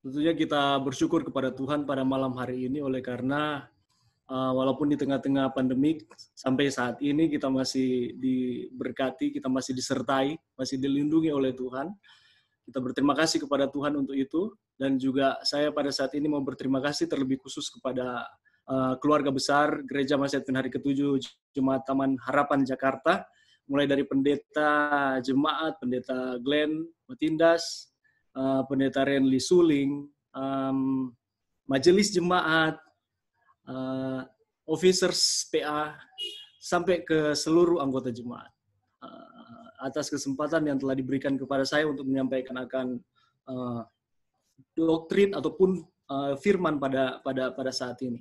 Tentunya kita bersyukur kepada Tuhan pada malam hari ini oleh karena walaupun di tengah-tengah pandemik sampai saat ini kita masih diberkati, kita masih disertai, masih dilindungi oleh Tuhan. Kita berterima kasih kepada Tuhan untuk itu, dan juga saya pada saat ini mau berterima kasih terlebih khusus kepada keluarga besar Gereja Masih Advent Hari Ke-7 Jemaat Taman Harapan Jakarta, mulai dari pendeta jemaat, pendeta Glenn Matindas, pendeta Renly Suling, majelis jemaat, officers PA, sampai ke seluruh anggota jemaat. Atas kesempatan yang telah diberikan kepada saya untuk menyampaikan akan doktrin ataupun firman pada saat ini.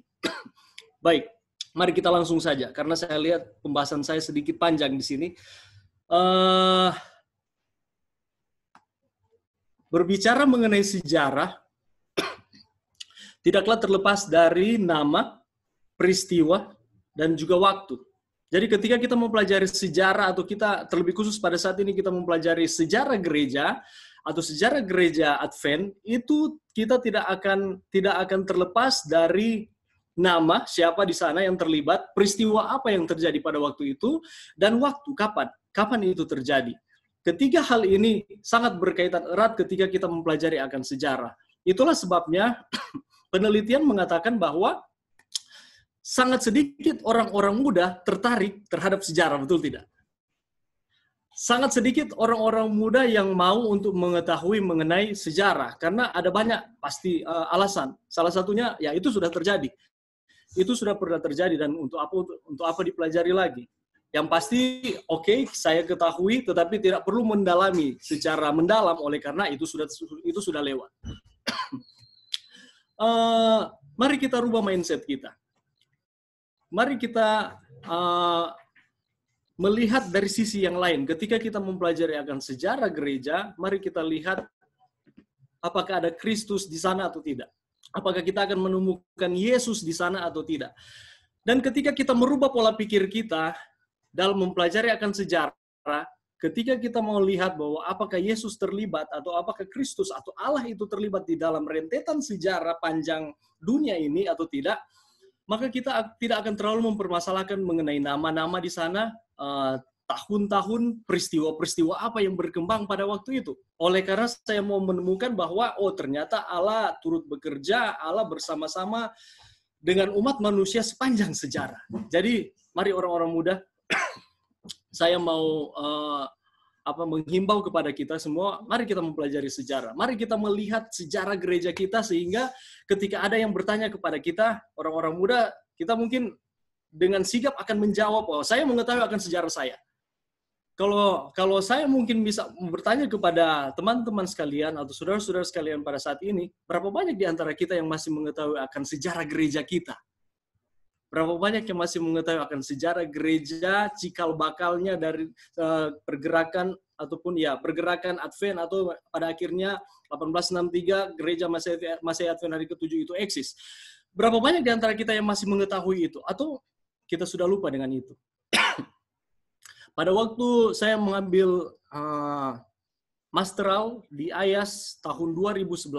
Baik, mari kita langsung saja karena saya lihat pembahasan saya sedikit panjang di sini. Berbicara mengenai sejarah, tidaklah terlepas dari nama, peristiwa, dan juga waktu. Jadi ketika kita mempelajari sejarah, atau kita terlebih khusus pada saat ini kita mempelajari sejarah gereja, atau sejarah gereja Advent, itu kita tidak akan terlepas dari nama, siapa di sana yang terlibat, peristiwa apa yang terjadi pada waktu itu, dan waktu, kapan itu terjadi. Ketiga hal ini sangat berkaitan erat ketika kita mempelajari akan sejarah. Itulah sebabnya penelitian mengatakan bahwa sangat sedikit orang-orang muda tertarik terhadap sejarah, betul tidak? Sangat sedikit orang-orang muda yang mau untuk mengetahui mengenai sejarah, karena ada banyak pasti alasan. Salah satunya, ya itu sudah terjadi. Itu sudah pernah terjadi, dan untuk apa dipelajari lagi? Yang pasti, oke, saya ketahui, tetapi tidak perlu mendalami secara mendalam, oleh karena itu sudah lewat. Mari kita rubah mindset kita. Mari kita melihat dari sisi yang lain. Ketika kita mempelajari akan sejarah gereja, mari kita lihat apakah ada Kristus di sana atau tidak. Apakah kita akan menemukan Yesus di sana atau tidak. Dan ketika kita merubah pola pikir kita dalam mempelajari akan sejarah, ketika kita mau lihat bahwa apakah Yesus terlibat atau apakah Kristus atau Allah itu terlibat di dalam rentetan sejarah panjang dunia ini atau tidak, maka kita tidak akan terlalu mempermasalahkan mengenai nama-nama di sana, tahun-tahun, peristiwa-peristiwa apa yang berkembang pada waktu itu. Oleh karena saya mau menemukan bahwa, ternyata Allah turut bekerja, Allah bersama-sama dengan umat manusia sepanjang sejarah. Jadi, mari orang-orang muda, saya mau menghimbau kepada kita semua, mari kita mempelajari sejarah. Mari kita melihat sejarah gereja kita, sehingga ketika ada yang bertanya kepada kita, orang-orang muda, kita mungkin dengan sigap akan menjawab, saya mengetahui akan sejarah saya. Kalau saya mungkin bisa bertanya kepada teman-teman sekalian atau saudara-saudara sekalian pada saat ini, berapa banyak di antara kita yang masih mengetahui akan sejarah gereja kita? Berapa banyak yang masih mengetahui akan sejarah gereja, cikal bakalnya dari pergerakan pergerakan Advent, atau pada akhirnya 1863 gereja Masih Advent Hari Ke-7 itu eksis. Berapa banyak di antara kita yang masih mengetahui itu, atau kita sudah lupa dengan itu? Pada waktu saya mengambil masteral di IAS tahun 2011,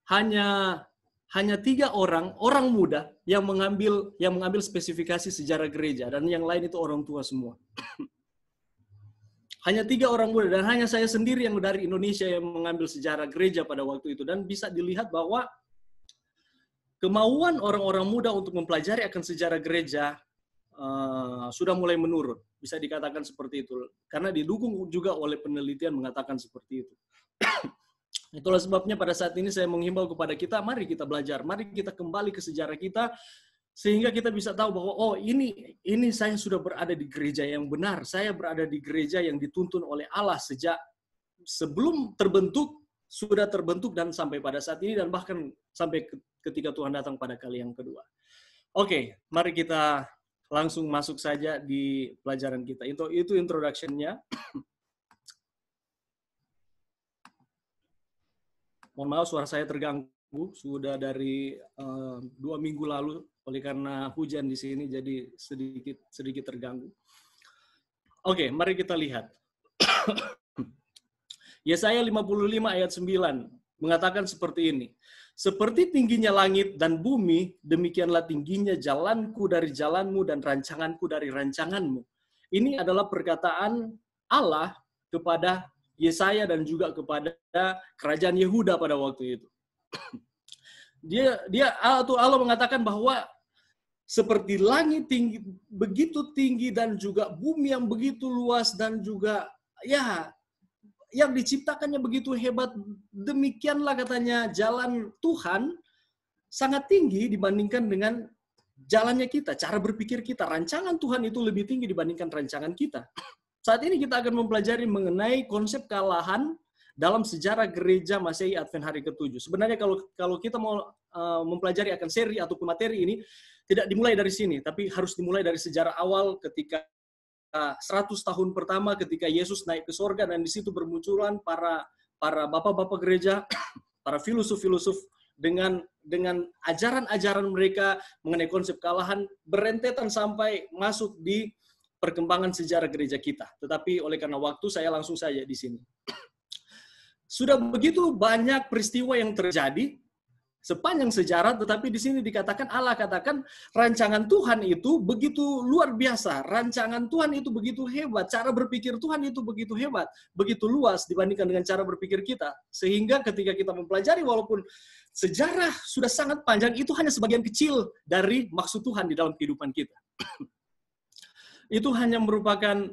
hanya 3 orang muda yang mengambil spesifikasi sejarah gereja, dan yang lain itu orang tua semua. Hanya 3 orang muda, dan hanya saya sendiri yang dari Indonesia yang mengambil sejarah gereja pada waktu itu. Dan bisa dilihat bahwa kemauan orang-orang muda untuk mempelajari akan sejarah gereja sudah mulai menurun. Bisa dikatakan seperti itu. Karena didukung juga oleh penelitian mengatakan seperti itu. Itulah sebabnya pada saat ini saya menghimbau kepada kita, mari kita belajar, mari kita kembali ke sejarah kita, sehingga kita bisa tahu bahwa ini saya sudah berada di gereja yang benar, saya berada di gereja yang dituntun oleh Allah sejak sebelum terbentuk, sudah terbentuk, dan sampai pada saat ini, dan bahkan sampai ketika Tuhan datang pada kali yang kedua. Oke, mari kita langsung masuk saja di pelajaran kita. Itu introduction-nya. Mohon maaf suara saya terganggu, sudah dari 2 minggu lalu, oleh karena hujan di sini, jadi sedikit terganggu. Oke, mari kita lihat. Yesaya 55 ayat 9 mengatakan seperti ini. Seperti tingginya langit dan bumi, demikianlah tingginya jalanku dari jalanmu dan rancanganku dari rancanganmu. Ini adalah perkataan Allah kepada Yesaya dan juga kepada kerajaan Yehuda pada waktu itu. Allah mengatakan bahwa seperti langit tinggi, begitu tinggi dan juga bumi yang begitu luas dan juga yang diciptakannya begitu hebat, demikianlah katanya jalan Tuhan sangat tinggi dibandingkan dengan jalannya kita, cara berpikir kita. Rancangan Tuhan itu lebih tinggi dibandingkan rancangan kita. Saat ini kita akan mempelajari mengenai konsep kealahan dalam sejarah gereja Masehi Advent hari ke-7. Sebenarnya kalau kita mau mempelajari akan seri ataupun materi ini, tidak dimulai dari sini, tapi harus dimulai dari sejarah awal ketika 100 tahun pertama ketika Yesus naik ke sorga, dan di situ bermunculan para bapak-bapak gereja, para filosof-filosof dengan ajaran-ajaran mereka mengenai konsep kealahan, berentetan sampai masuk di perkembangan sejarah gereja kita. Tetapi oleh karena waktu, saya langsung saja di sini. Sudah begitu banyak peristiwa yang terjadi sepanjang sejarah, tetapi di sini dikatakan, Allah katakan rancangan Tuhan itu begitu luar biasa, rancangan Tuhan itu begitu hebat, cara berpikir Tuhan itu begitu hebat, begitu luas dibandingkan dengan cara berpikir kita. Sehingga ketika kita mempelajari, walaupun sejarah sudah sangat panjang, itu hanya sebagian kecil dari maksud Tuhan di dalam kehidupan kita. Itu hanya merupakan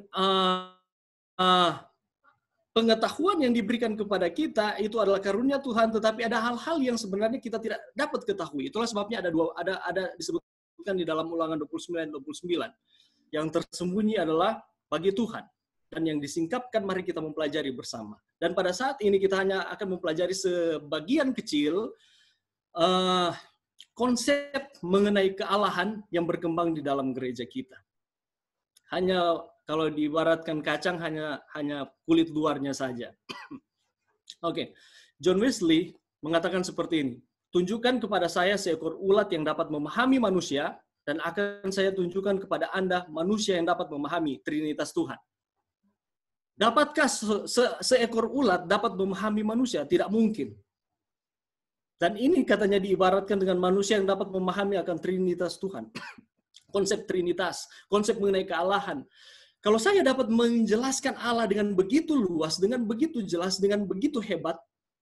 pengetahuan yang diberikan kepada kita, itu adalah karunia Tuhan, tetapi ada hal-hal yang sebenarnya kita tidak dapat ketahui. Itulah sebabnya ada disebutkan di dalam Ulangan 29:29. Yang tersembunyi adalah bagi Tuhan, dan yang disingkapkan mari kita mempelajari bersama. Dan pada saat ini kita hanya akan mempelajari sebagian kecil konsep mengenai kealahan yang berkembang di dalam gereja kita. Hanya kalau diibaratkan kacang, hanya kulit luarnya saja. Oke. John Wesley mengatakan seperti ini. Tunjukkan kepada saya seekor ulat yang dapat memahami manusia, dan akan saya tunjukkan kepada Anda manusia yang dapat memahami Trinitas Tuhan. Dapatkah seekor ulat dapat memahami manusia? Tidak mungkin. Dan ini katanya diibaratkan dengan manusia yang dapat memahami akan Trinitas Tuhan. Konsep Trinitas, konsep mengenai kealahan. Kalau saya dapat menjelaskan Allah dengan begitu luas, dengan begitu jelas, dengan begitu hebat,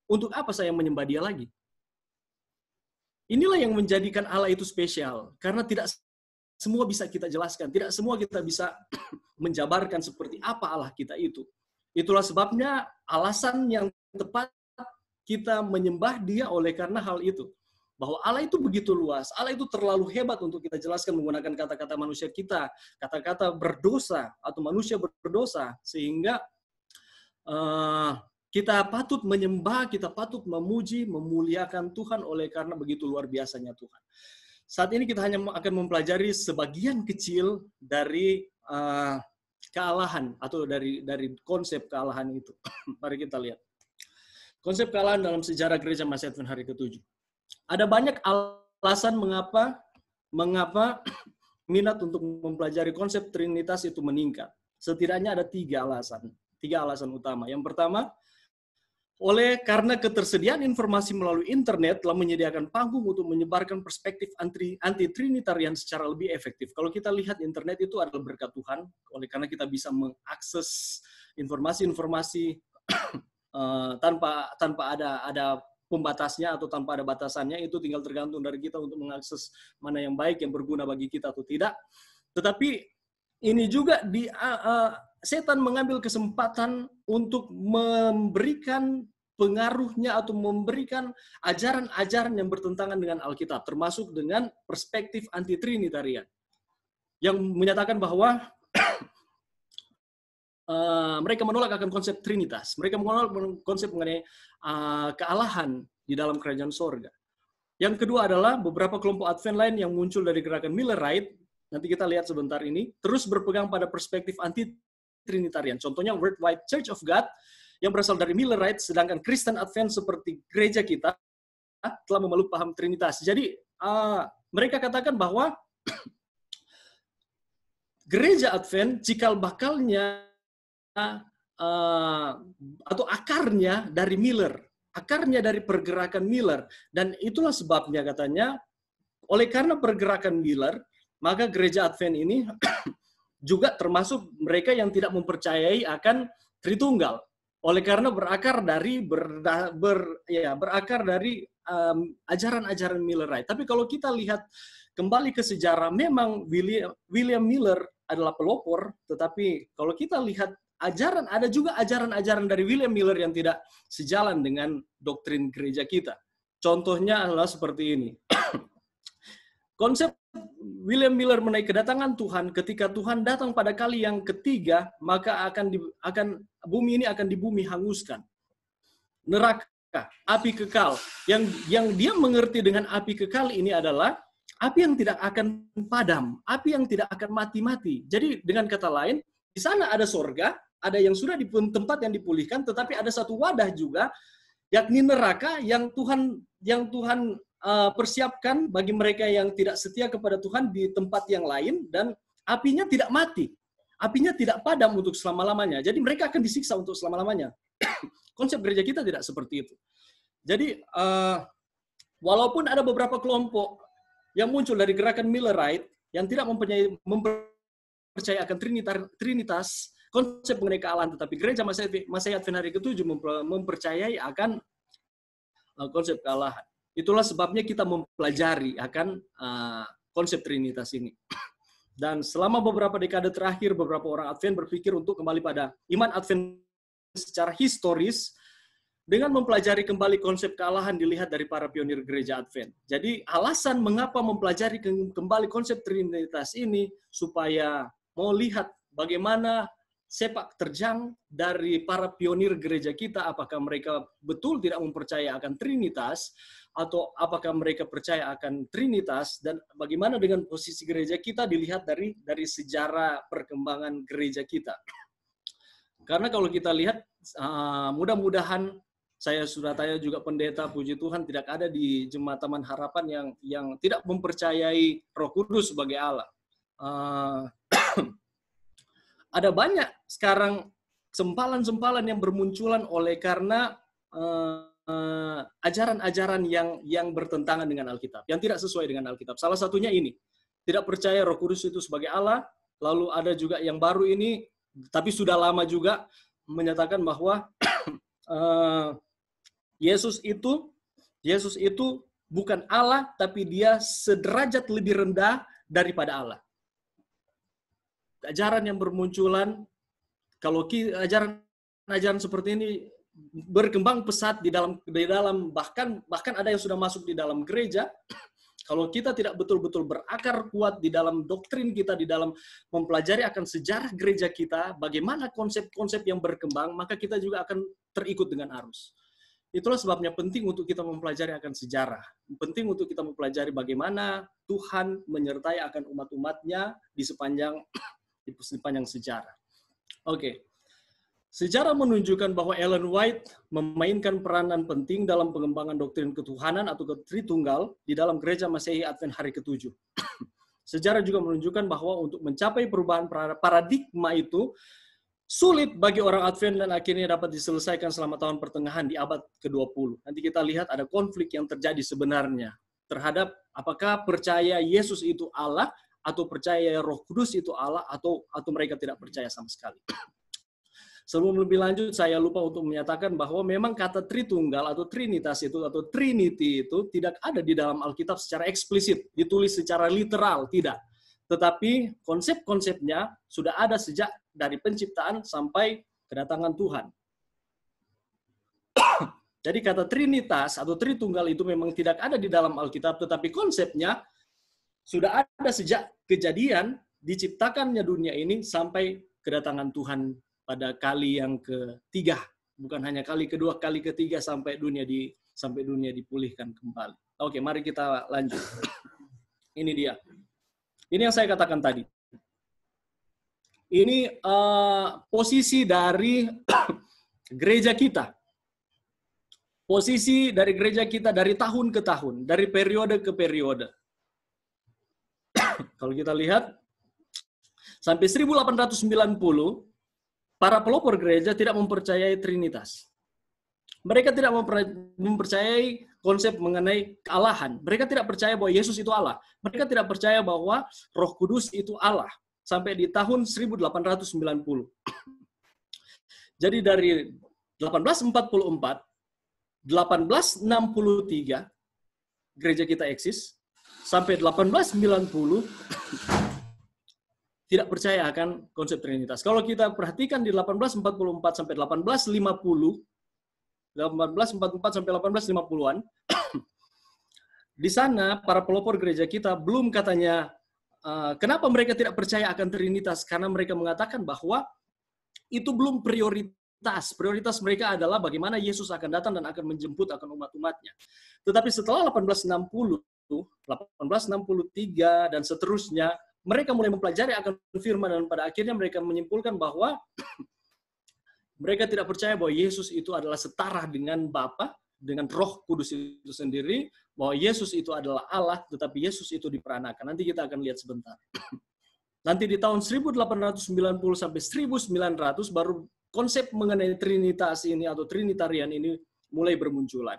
untuk apa saya menyembah Dia lagi? Inilah yang menjadikan Allah itu spesial, karena tidak semua bisa kita jelaskan, tidak semua kita bisa menjabarkan seperti apa Allah kita itu. Itulah sebabnya alasan yang tepat kita menyembah Dia oleh karena hal itu. Bahwa Allah itu begitu luas, Allah itu terlalu hebat untuk kita jelaskan menggunakan kata-kata manusia kita, kata-kata berdosa atau manusia berdosa, sehingga kita patut menyembah, kita patut memuji, memuliakan Tuhan oleh karena begitu luar biasanya Tuhan. Saat ini kita hanya akan mempelajari sebagian kecil dari kealahan atau dari konsep kealahan itu. Mari kita lihat. Konsep kealahan dalam sejarah gereja Masehi Advent hari ke-7. Ada banyak alasan mengapa minat untuk mempelajari konsep Trinitas itu meningkat. Setidaknya ada 3 alasan utama. Yang pertama, karena ketersediaan informasi melalui internet telah menyediakan panggung untuk menyebarkan perspektif anti-Trinitarian secara lebih efektif. Kalau kita lihat, internet itu adalah berkat Tuhan, oleh karena kita bisa mengakses informasi-informasi tanpa ada pembatasnya atau tanpa ada batasannya. Itu tinggal tergantung dari kita untuk mengakses mana yang baik, yang berguna bagi kita atau tidak. Tetapi ini juga setan mengambil kesempatan untuk memberikan pengaruhnya atau memberikan ajaran-ajaran yang bertentangan dengan Alkitab, termasuk dengan perspektif anti-Trinitarian yang menyatakan bahwa mereka menolak akan konsep Trinitas. Mereka menolak konsep mengenai kealahan di dalam kerajaan sorga. Yang kedua adalah beberapa kelompok Advent lain yang muncul dari gerakan Millerite, nanti kita lihat sebentar ini, terus berpegang pada perspektif anti-Trinitarian. Contohnya Worldwide Church of God yang berasal dari Millerite, sedangkan Kristen Advent seperti gereja kita telah memeluk paham Trinitas. Jadi mereka katakan bahwa gereja Advent cikal bakalnya atau akarnya dari Miller, akarnya dari pergerakan Miller, dan itulah sebabnya katanya oleh karena pergerakan Miller, maka gereja Advent ini juga termasuk mereka yang tidak mempercayai akan Tritunggal. Oleh karena berakar dari ajaran-ajaran Millerite. Tapi kalau kita lihat kembali ke sejarah, memang William Miller adalah pelopor, tetapi kalau kita lihat ada juga ajaran-ajaran dari William Miller yang tidak sejalan dengan doktrin gereja kita. Contohnya adalah seperti ini. Konsep William Miller mengenai kedatangan Tuhan, ketika Tuhan datang pada kali yang ketiga, maka bumi ini akan dibumi hanguskan. Neraka, api kekal. Yang dia mengerti dengan api kekal ini adalah api yang tidak akan padam, api yang tidak akan mati-mati. Jadi dengan kata lain, di sana ada sorga, ada yang sudah di tempat yang dipulihkan, tetapi ada satu wadah juga, yakni neraka yang Tuhan persiapkan bagi mereka yang tidak setia kepada Tuhan di tempat yang lain, dan apinya tidak mati, apinya tidak padam untuk selama-lamanya. Jadi mereka akan disiksa untuk selama-lamanya. Konsep gereja kita tidak seperti itu. Jadi walaupun ada beberapa kelompok yang muncul dari gerakan Millerite yang tidak mempercayai akan Trinitas, konsep mengenai kealahan, tetapi gereja Masehi Advent hari ke-7 mempercayai akan konsep kealahan. Itulah sebabnya kita mempelajari akan konsep Trinitas ini. Dan selama beberapa dekade terakhir, beberapa orang Advent berpikir untuk kembali pada iman Advent secara historis, dengan mempelajari kembali konsep kealahan dilihat dari para pionir gereja Advent. Jadi alasan mengapa mempelajari kembali konsep Trinitas ini, supaya mau lihat bagaimana sepak terjang dari para pionir gereja kita, apakah mereka betul tidak mempercaya akan Trinitas, atau apakah mereka percaya akan Trinitas, dan bagaimana dengan posisi gereja kita dilihat dari sejarah perkembangan gereja kita. Karena kalau kita lihat, mudah-mudahan saya sudah tanya juga pendeta, puji Tuhan tidak ada di Jemaat Taman Harapan yang tidak mempercayai Roh Kudus sebagai Allah. Ada banyak sekarang sempalan-sempalan yang bermunculan oleh karena ajaran-ajaran yang bertentangan dengan Alkitab, yang tidak sesuai dengan Alkitab. Salah satunya ini, tidak percaya Roh Kudus itu sebagai Allah. Lalu ada juga yang baru ini, tapi sudah lama juga, menyatakan bahwa Yesus itu bukan Allah, tapi dia sederajat lebih rendah daripada Allah. Ajaran yang bermunculan, kalau ajaran seperti ini berkembang pesat di dalam bahkan ada yang sudah masuk di dalam gereja. Kalau kita tidak betul-betul berakar kuat di dalam doktrin kita, di dalam mempelajari akan sejarah gereja kita, bagaimana konsep-konsep yang berkembang, maka kita juga akan terikut dengan arus. Itulah sebabnya penting untuk kita mempelajari akan sejarah. Penting untuk kita mempelajari bagaimana Tuhan menyertai akan umat-umatnya di sepanjang sejarah. Oke. Sejarah menunjukkan bahwa Ellen White memainkan peranan penting dalam pengembangan doktrin ketuhanan atau Tritunggal di dalam gereja Masehi Advent hari ke-7. Sejarah juga menunjukkan bahwa untuk mencapai perubahan paradigma itu sulit bagi orang Advent, dan akhirnya dapat diselesaikan selama tahun pertengahan di abad ke-20. Nanti kita lihat ada konflik yang terjadi sebenarnya terhadap apakah percaya Yesus itu Allah, atau percaya Roh Kudus itu Allah, atau mereka tidak percaya sama sekali. Sebelum lebih lanjut, saya lupa untuk menyatakan bahwa memang kata Tritunggal atau Trinitas itu, atau Trinity itu tidak ada di dalam Alkitab secara eksplisit, ditulis secara literal, tidak. Tetapi konsep-konsepnya sudah ada sejak dari penciptaan sampai kedatangan Tuhan. Jadi kata Trinitas atau Tritunggal itu memang tidak ada di dalam Alkitab, tetapi konsepnya sudah ada sejak kejadian diciptakannya dunia ini sampai kedatangan Tuhan pada kali yang ketiga, bukan hanya kali kedua, kali ketiga sampai dunia dipulihkan kembali. Oke, mari kita lanjut. Ini dia. Ini yang saya katakan tadi. Ini posisi dari gereja kita. Posisi dari gereja kita dari tahun ke tahun, dari periode ke periode. Kalau kita lihat sampai 1890 para pelopor gereja tidak mempercayai Trinitas. Mereka tidak mempercayai konsep mengenai kealahan. Mereka tidak percaya bahwa Yesus itu Allah. Mereka tidak percaya bahwa Roh Kudus itu Allah. Sampai di tahun 1890. Jadi dari 1844, 1863, gereja kita eksis, sampai 1890, tidak percaya akan konsep Trinitas. Kalau kita perhatikan di 1844 sampai 1850, 1844 sampai 1850-an, di sana para pelopor gereja kita belum katanya, kenapa mereka tidak percaya akan Trinitas? Karena mereka mengatakan bahwa itu belum prioritas. Prioritas mereka adalah bagaimana Yesus akan datang dan akan menjemput akan umat-umatnya. Tetapi setelah 1860, 1863 dan seterusnya, mereka mulai mempelajari akan firman dan pada akhirnya mereka menyimpulkan bahwa mereka tidak percaya bahwa Yesus itu adalah setara dengan Bapa, dengan Roh Kudus itu sendiri, bahwa Yesus itu adalah Allah, tetapi Yesus itu diperanakan. Nanti kita akan lihat sebentar. Nanti di tahun 1890 sampai 1900 baru konsep mengenai Trinitas ini atau Trinitarian ini mulai bermunculan.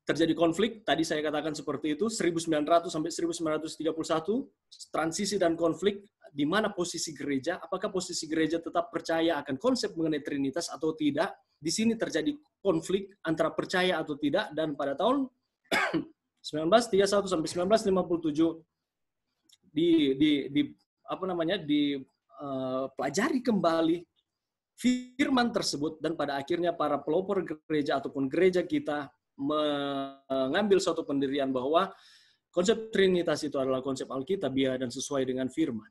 Terjadi konflik, tadi saya katakan seperti itu, 1900 sampai 1931, transisi dan konflik, di mana posisi gereja, apakah posisi gereja tetap percaya akan konsep mengenai Trinitas atau tidak. Di sini terjadi konflik antara percaya atau tidak, dan pada tahun 1931 sampai 1957 dipelajari kembali firman tersebut, dan pada akhirnya para pelopor gereja ataupun gereja kita mengambil suatu pendirian bahwa konsep Trinitas itu adalah konsep Alkitabiah dan sesuai dengan firman.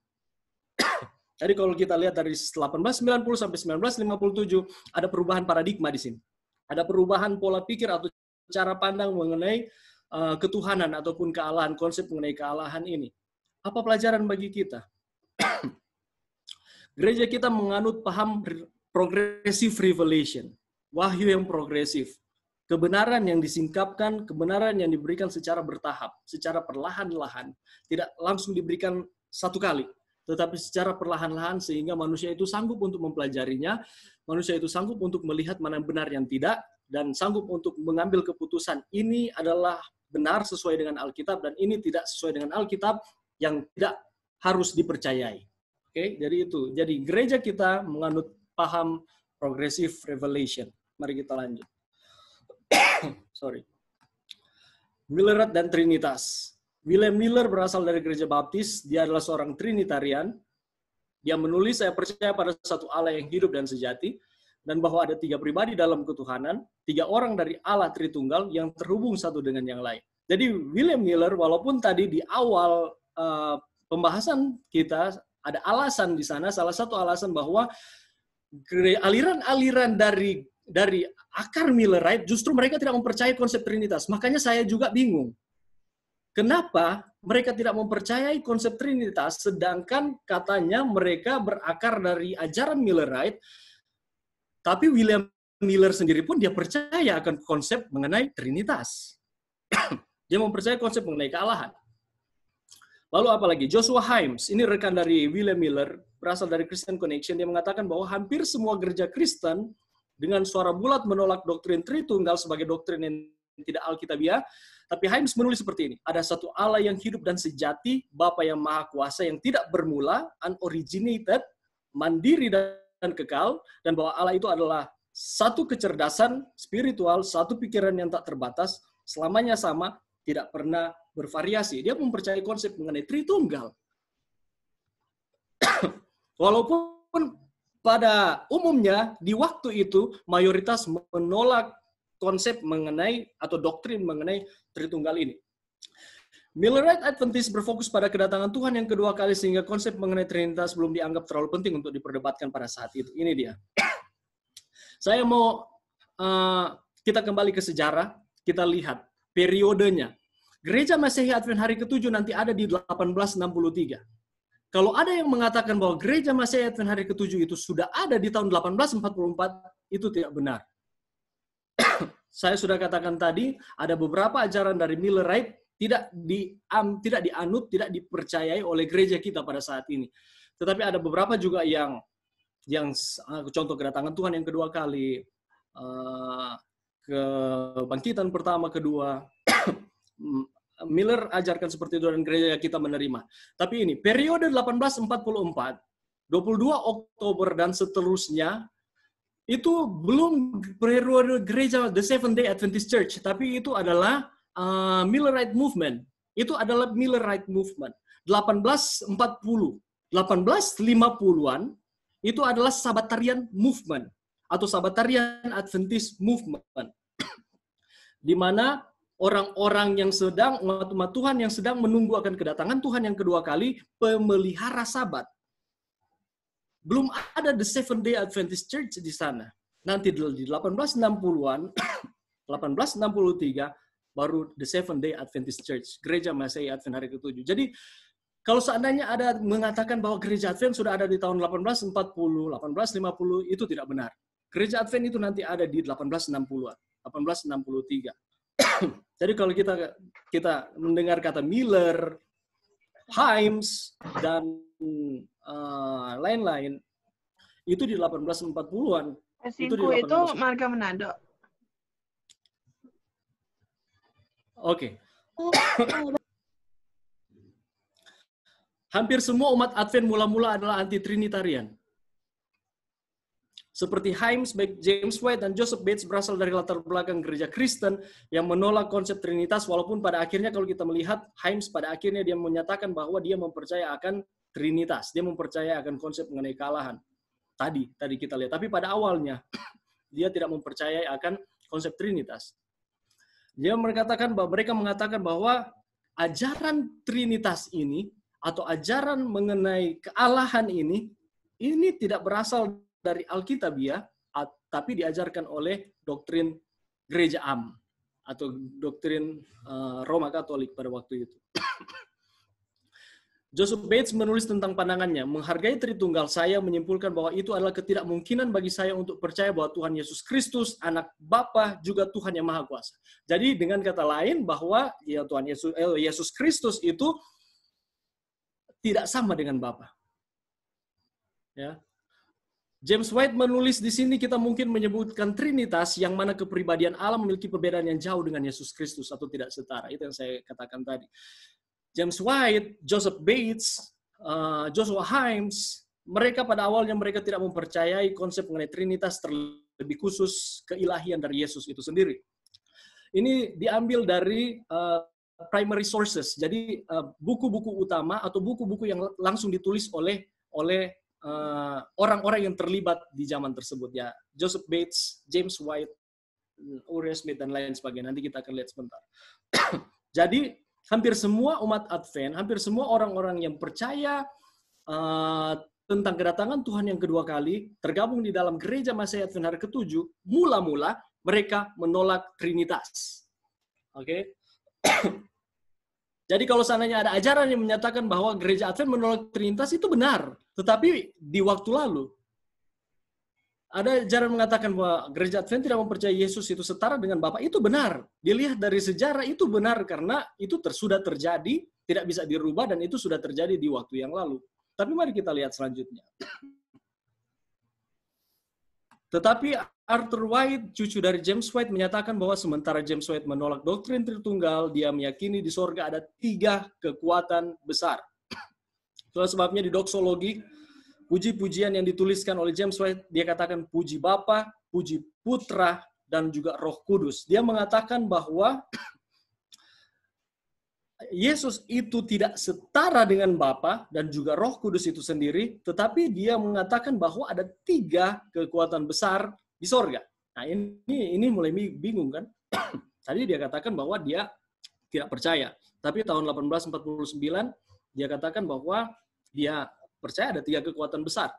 Jadi kalau kita lihat dari 1890 sampai 1957 ada perubahan paradigma di sini. Ada perubahan pola pikir atau cara pandang mengenai ketuhanan ataupun kealahan, konsep mengenai kealahan ini. Apa pelajaran bagi kita? Gereja kita menganut paham progressive revelation, wahyu yang progresif. Kebenaran yang disingkapkan, kebenaran yang diberikan secara bertahap, secara perlahan-lahan, tidak langsung diberikan satu kali, tetapi secara perlahan-lahan sehingga manusia itu sanggup untuk mempelajarinya, manusia itu sanggup untuk melihat mana benar yang tidak, dan sanggup untuk mengambil keputusan ini adalah benar sesuai dengan Alkitab dan ini tidak sesuai dengan Alkitab yang tidak harus dipercayai. Oke, jadi itu. Jadi gereja kita menganut paham progressive revelation. Mari kita lanjut. Millerat dan Trinitas. William Miller berasal dari gereja Baptis. Dia adalah seorang Trinitarian. Dia menulis, saya percaya pada satu Allah yang hidup dan sejati, dan bahwa ada 3 pribadi dalam ketuhanan, 3 orang dari Allah Tritunggal yang terhubung satu dengan yang lain. Jadi William Miller, walaupun tadi di awal pembahasan kita ada alasan di sana, salah satu alasan bahwa aliran-aliran dari akar Millerite justru mereka tidak mempercayai konsep Trinitas. Makanya saya juga bingung. Kenapa mereka tidak mempercayai konsep Trinitas sedangkan katanya mereka berakar dari ajaran Millerite, tapi William Miller sendiri pun dia percaya akan konsep mengenai Trinitas. Dia mempercayai konsep mengenai kealahan. Lalu apalagi Joshua Himes, ini rekan dari William Miller, berasal dari Christian Connection, dia mengatakan bahwa hampir semua gereja Kristen dengan suara bulat menolak doktrin Tritunggal sebagai doktrin yang tidak Alkitabiah. Tapi Himes menulis seperti ini, ada satu Allah yang hidup dan sejati, Bapa yang Maha Kuasa yang tidak bermula, unoriginated, mandiri dan kekal, dan bahwa Allah itu adalah satu kecerdasan spiritual, satu pikiran yang tak terbatas, selamanya sama, tidak pernah bervariasi. Dia mempercayai konsep mengenai Tritunggal. Walaupun pada umumnya di waktu itu mayoritas menolak konsep mengenai atau doktrin mengenai Tritunggal ini. Millerite Adventist berfokus pada kedatangan Tuhan yang kedua kali sehingga konsep mengenai Trinitas belum dianggap terlalu penting untuk diperdebatkan pada saat itu. Ini dia. Saya mau kita kembali ke sejarah, kita lihat periodenya. Gereja Masehi Advent hari ke-7 nanti ada di 1863. Kalau ada yang mengatakan bahwa Gereja Masehi Advent hari ke-7 itu sudah ada di tahun 1844, itu tidak benar. Saya sudah katakan tadi, ada beberapa ajaran dari Millerite tidak dianut, tidak dipercayai oleh gereja kita pada saat ini. Tetapi ada beberapa juga yang yang contoh kedatangan Tuhan yang kedua kali, kebangkitan pertama, kedua, Miller ajarkan seperti itu dan gereja kita menerima. Tapi ini, periode 1844, 22 Oktober dan seterusnya, itu belum periode gereja The Seventh Day Adventist Church, tapi itu adalah Millerite Movement. Itu adalah Millerite Movement. 1840, 1850-an, itu adalah Sabbatarian Movement, atau Sabbatarian Adventist Movement. Di mana orang-orang yang sedang, umat Tuhan yang sedang menunggu akan kedatangan Tuhan yang kedua kali, pemelihara Sabat. Belum ada The Seventh Day Adventist Church di sana. Nanti di 1860-an, 1863, baru The Seventh Day Adventist Church, Gereja Masehi Advent hari ke-7. Jadi, kalau seandainya ada mengatakan bahwa Gereja Advent sudah ada di tahun 1840, 1850, itu tidak benar. Gereja Advent itu nanti ada di 1860-an, 1863. Jadi kalau kita mendengar kata Miller, Himes, dan lain-lain, itu di 1840-an. Sinku itu marga Manado. Oke. Hampir semua umat Advent mula-mula adalah anti-Trinitarian. Seperti Himes, James White, dan Joseph Bates berasal dari latar belakang gereja Kristen yang menolak konsep Trinitas, walaupun pada akhirnya kalau kita melihat, Himes pada akhirnya dia menyatakan bahwa dia mempercaya akan Trinitas. Dia mempercaya akan konsep mengenai kealahan. Tadi kita lihat. Tapi pada awalnya, dia tidak mempercayai akan konsep Trinitas. Mereka mengatakan bahwa ajaran Trinitas ini, atau ajaran mengenai kealahan ini tidak berasal dari Alkitabiah, tapi diajarkan oleh doktrin Gereja Am, atau doktrin Roma Katolik pada waktu itu. Joseph Bates menulis tentang pandangannya, menghargai Tritunggal, saya menyimpulkan bahwa itu adalah ketidakmungkinan bagi saya untuk percaya bahwa Tuhan Yesus Kristus, anak Bapa, juga Tuhan yang Maha Kuasa. Jadi dengan kata lain bahwa ya Tuhan Yesus Kristus itu tidak sama dengan Bapa. Ya. James White menulis di sini kita mungkin menyebutkan Trinitas yang mana kepribadian Allah memiliki perbedaan yang jauh dengan Yesus Kristus atau tidak setara. Itu yang saya katakan tadi. James White, Joseph Bates, Joshua Himes, mereka pada awalnya mereka tidak mempercayai konsep mengenai Trinitas, terlebih khusus keilahian dari Yesus itu sendiri. Ini diambil dari primary sources. Jadi buku-buku utama atau buku-buku yang langsung ditulis oleh orang-orang yang terlibat di zaman tersebut, ya. Joseph Bates, James White, Uriah Smith, dan lain sebagainya. Nanti kita akan lihat sebentar. Jadi hampir semua umat Advent, hampir semua orang-orang yang percaya tentang kedatangan Tuhan yang kedua kali, tergabung di dalam Gereja Masehi Advent hari ke-7, mula-mula mereka menolak Trinitas. Oke? Jadi kalau seandainya ada ajaran yang menyatakan bahwa Gereja Advent menolak Trinitas, itu benar. Tetapi di waktu lalu, ada ajaran mengatakan bahwa Gereja Advent tidak mempercayai Yesus itu setara dengan Bapa. Itu benar. Dilihat dari sejarah itu benar karena itu sudah terjadi, tidak bisa dirubah, dan itu sudah terjadi di waktu yang lalu. Tapi mari kita lihat selanjutnya. Tetapi Arthur White, cucu dari James White, menyatakan bahwa sementara James White menolak doktrin Tritunggal, dia meyakini di sorga ada 3 kekuatan besar. Itulah sebabnya di doksologi, puji-pujian yang dituliskan oleh James White, dia katakan puji Bapa, puji Putra, dan juga Roh Kudus. Dia mengatakan bahwa Yesus itu tidak setara dengan Bapa dan juga Roh Kudus itu sendiri, tetapi dia mengatakan bahwa ada 3 kekuatan besar di sorga. Nah ini mulai bingung kan? Tadi dia katakan bahwa dia tidak percaya, tapi tahun 1849 dia katakan bahwa dia percaya ada 3 kekuatan besar.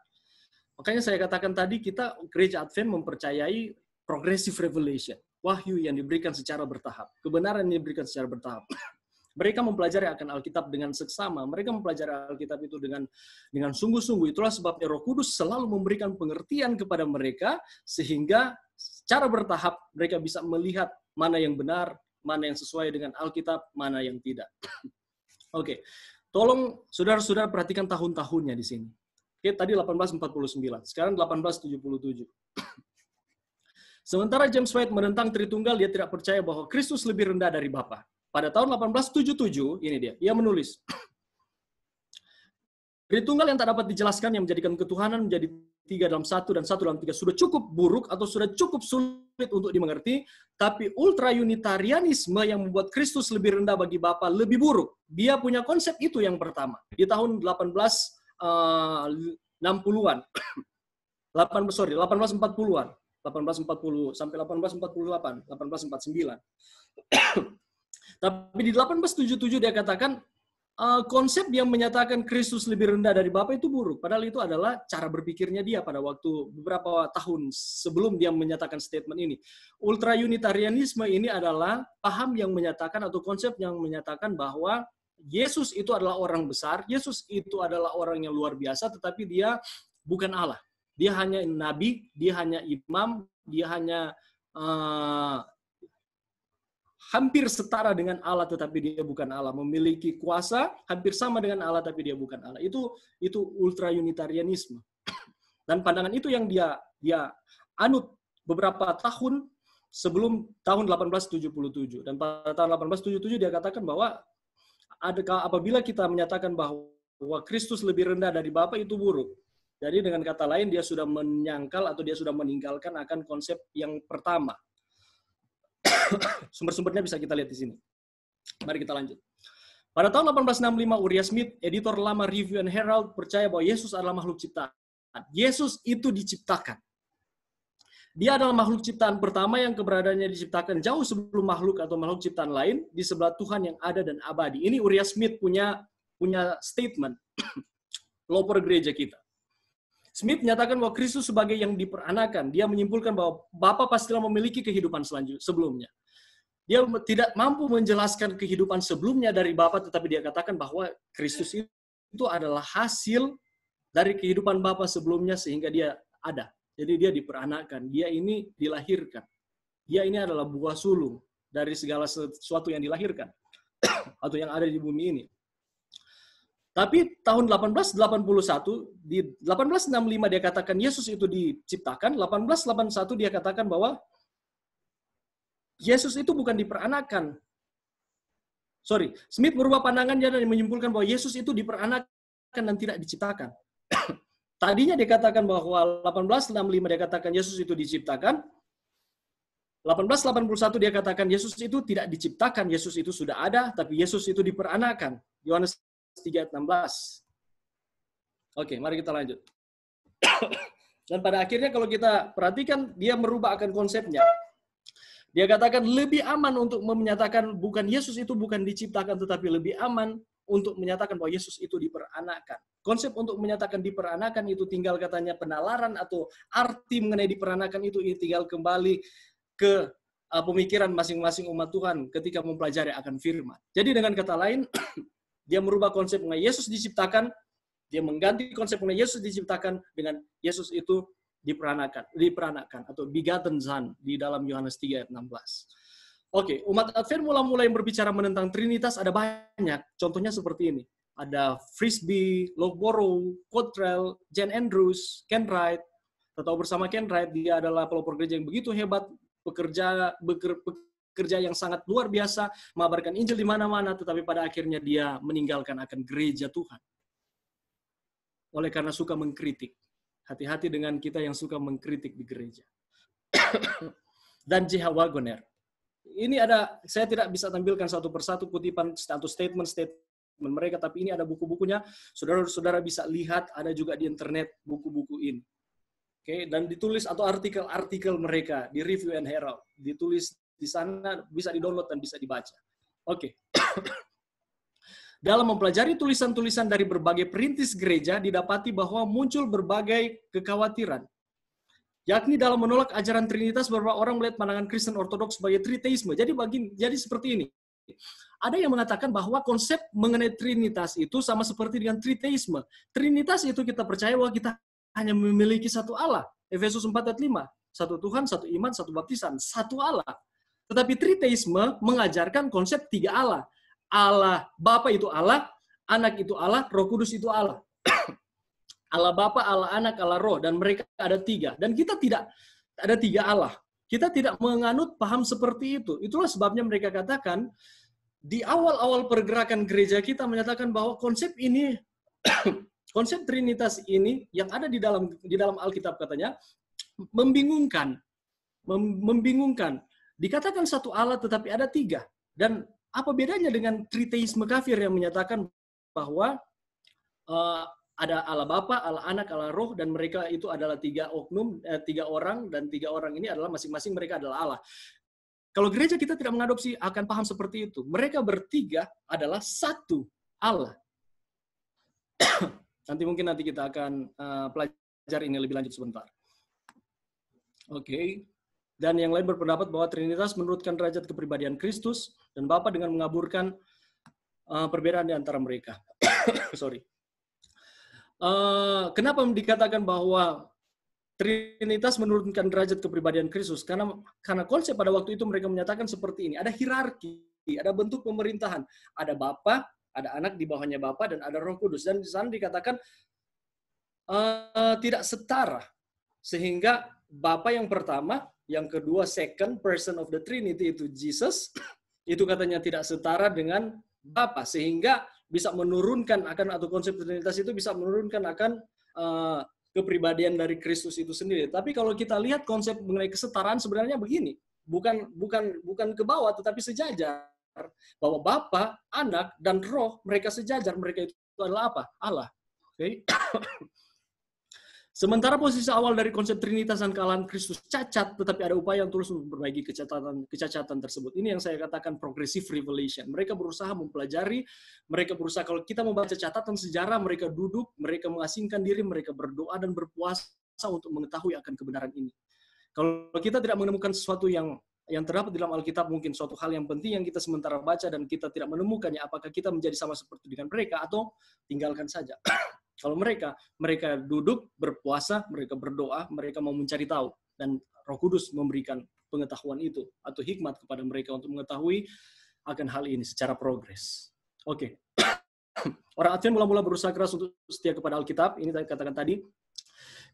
Makanya saya katakan tadi kita Gereja Advent mempercayai progressive revelation, wahyu yang diberikan secara bertahap, kebenaran yang diberikan secara bertahap. Mereka mempelajari akan Alkitab dengan seksama. Mereka mempelajari Alkitab itu dengan sungguh-sungguh. Itulah sebabnya Roh Kudus selalu memberikan pengertian kepada mereka sehingga secara bertahap mereka bisa melihat mana yang benar, mana yang sesuai dengan Alkitab, mana yang tidak. Oke. Tolong saudara-saudara perhatikan tahun-tahunnya di sini. Oke, tadi 1849, sekarang 1877. Sementara James White menentang Tritunggal, dia tidak percaya bahwa Kristus lebih rendah dari Bapa. Pada tahun 1877, ini dia menulis, Tritunggal yang tak dapat dijelaskan yang menjadikan ketuhanan menjadi 3 dalam 1 dan 1 dalam 3 sudah cukup buruk atau sudah cukup sulit untuk dimengerti, tapi ultra-unitarianisme yang membuat Kristus lebih rendah bagi Bapa lebih buruk. Dia punya konsep itu yang pertama, di tahun 1860-an. 1840-an. 1840 sampai 1848, 1849. Tapi di 1877 dia katakan konsep yang menyatakan Kristus lebih rendah dari Bapa itu buruk. Padahal itu adalah cara berpikirnya dia pada waktu beberapa tahun sebelum dia menyatakan statement ini. Ultra Unitarianisme ini adalah paham yang menyatakan atau konsep yang menyatakan bahwa Yesus itu adalah orang besar, Yesus itu adalah orang yang luar biasa, tetapi dia bukan Allah. Dia hanya nabi, dia hanya imam, dia hanya hampir setara dengan Allah, tetapi dia bukan Allah. Memiliki kuasa hampir sama dengan Allah, tapi dia bukan Allah. Itu ultra unitarianisme. Dan pandangan itu yang dia anut beberapa tahun sebelum tahun 1877. Dan pada tahun 1877 dia katakan bahwa apabila kita menyatakan bahwa Kristus lebih rendah dari Bapa, itu buruk. Jadi dengan kata lain, dia sudah menyangkal atau dia sudah meninggalkan akan konsep yang pertama. Sumber-sumbernya bisa kita lihat di sini. Mari kita lanjut. Pada tahun 1865, Uriah Smith, editor lama Review and Herald, percaya bahwa Yesus adalah makhluk ciptaan. Yesus itu diciptakan. Dia adalah makhluk ciptaan pertama yang keberadaannya diciptakan jauh sebelum makhluk atau makhluk ciptaan lain di sebelah Tuhan yang ada dan abadi. Ini Uriah Smith punya statement. Pelopor gereja kita. Smith menyatakan bahwa Kristus sebagai yang diperanakan. Dia menyimpulkan bahwa Bapa pastilah memiliki kehidupan sebelumnya. Dia tidak mampu menjelaskan kehidupan sebelumnya dari Bapa, tetapi dia katakan bahwa Kristus itu adalah hasil dari kehidupan Bapa sebelumnya sehingga dia ada. Jadi dia diperanakan. Dia ini dilahirkan. Dia ini adalah buah sulung dari segala sesuatu yang dilahirkan atau yang ada di bumi ini. Tapi tahun 1881, di 1865 dia katakan Yesus itu diciptakan, 1881 dia katakan bahwa Yesus itu bukan diperanakan. Smith merubah pandangannya dan menyimpulkan bahwa Yesus itu diperanakan dan tidak diciptakan. Tadinya dia katakan bahwa 1865 dia katakan Yesus itu diciptakan, 1881 dia katakan Yesus itu tidak diciptakan, Yesus itu sudah ada, tapi Yesus itu diperanakan. Yohanes 3:16. Oke, mari kita lanjut. Dan pada akhirnya kalau kita perhatikan, dia merubah akan konsepnya. Dia katakan lebih aman untuk menyatakan bukan Yesus itu bukan diciptakan, tetapi lebih aman untuk menyatakan bahwa Yesus itu diperanakan. Konsep untuk menyatakan diperanakan itu tinggal katanya penalaran atau arti mengenai diperanakan itu tinggal kembali ke pemikiran masing-masing umat Tuhan ketika mempelajari akan firman. Jadi dengan kata lain, dia merubah konsep mengenai Yesus diciptakan, dia mengganti konsep mengenai Yesus diciptakan dengan Yesus itu diperanakan atau begotten son di dalam Yohanes 3:16. Oke, umat Advent mulai berbicara menentang Trinitas ada banyak. Contohnya seperti ini. Ada Frisbee, Loughborough, Cottrell, Jane Andrews, Ken Wright. Kita tahu bersama Ken Wright, dia adalah pelopor gereja yang begitu hebat, pekerja yang sangat luar biasa, mengabarkan Injil di mana-mana, tetapi pada akhirnya dia meninggalkan akan gereja Tuhan. Oleh karena suka mengkritik. Hati-hati dengan kita yang suka mengkritik di gereja. Dan J.H. Wagoner. Ini saya tidak bisa tampilkan satu persatu kutipan atau statement mereka, tapi ini ada buku-bukunya. Saudara-saudara bisa lihat, ada juga di internet buku-buku ini. Oke, dan ditulis atau artikel-artikel mereka di Review and Herald. Ditulis di sana, bisa di-download dan bisa dibaca. Oke. Dalam mempelajari tulisan-tulisan dari berbagai perintis gereja, didapati bahwa muncul berbagai kekhawatiran. Yakni dalam menolak ajaran Trinitas, beberapa orang melihat pandangan Kristen Ortodoks sebagai triteisme. Jadi seperti ini. Ada yang mengatakan bahwa konsep mengenai Trinitas itu sama seperti dengan triteisme. Trinitas itu kita percaya bahwa kita hanya memiliki satu Allah. Efesus 4:5. Satu Tuhan, satu iman, satu baptisan. Satu Allah. Tetapi triteisme mengajarkan konsep tiga Allah. Allah, Bapa itu Allah, Anak itu Allah, Roh Kudus itu Allah. Allah Bapa, Allah Anak, Allah Roh, dan mereka ada 3. Dan kita tidak ada 3 Allah. Kita tidak menganut paham seperti itu. Itulah sebabnya mereka katakan, di awal-awal pergerakan gereja kita menyatakan bahwa konsep ini, konsep Trinitas ini yang ada di dalam Alkitab katanya, membingungkan. Dikatakan satu Allah tetapi ada 3. Dan apa bedanya dengan triteisme kafir yang menyatakan bahwa ada Allah Bapa, Allah Anak, Allah Roh, dan mereka itu adalah 3 orang, dan 3 orang ini adalah masing-masing mereka adalah Allah. Kalau gereja kita tidak mengadopsi akan paham seperti itu. Mereka bertiga adalah satu Allah. Nanti kita akan pelajari ini lebih lanjut sebentar. Oke. Dan yang lain berpendapat bahwa Trinitas menurutkan derajat kepribadian Kristus dan Bapa dengan mengaburkan perbedaan di antara mereka. Sorry. Kenapa dikatakan bahwa Trinitas menurunkan derajat kepribadian Kristus? Karena konsep pada waktu itu mereka menyatakan seperti ini. Ada hierarki, ada bentuk pemerintahan. Ada Bapa, ada Anak di bawahnya Bapa, dan ada Roh Kudus. Dan di sana dikatakan tidak setara. Sehingga Bapa yang pertama, yang kedua second person of the Trinity itu Jesus, itu katanya tidak setara dengan Bapa. Sehingga bisa menurunkan akan, atau konsep Trinitas itu bisa menurunkan akan kepribadian dari Kristus itu sendiri. Tapi kalau kita lihat konsep mengenai kesetaraan sebenarnya begini, bukan ke bawah tetapi sejajar. Bahwa Bapa, Anak, dan Roh mereka sejajar, mereka itu adalah apa? Allah. Oke. Sementara posisi awal dari konsep Trinitas dan kealahan Kristus cacat, tetapi ada upaya yang tulus untuk memperbaiki kecacatan tersebut. Ini yang saya katakan progressive revelation. Mereka berusaha mempelajari, mereka berusaha, kalau kita membaca catatan sejarah, mereka duduk, mereka mengasingkan diri, mereka berdoa dan berpuasa untuk mengetahui akan kebenaran ini. Kalau kita tidak menemukan sesuatu yang terdapat di dalam Alkitab, mungkin suatu hal yang penting yang kita sementara baca dan kita tidak menemukannya, apakah kita menjadi sama seperti dengan mereka atau tinggalkan saja. Kalau mereka duduk, berpuasa, mereka berdoa, mereka mau mencari tahu. Dan Roh Kudus memberikan pengetahuan itu, atau hikmat kepada mereka untuk mengetahui akan hal ini secara progres. Oke. Orang Advent mula-mula berusaha keras untuk setia kepada Alkitab. Ini saya katakan tadi.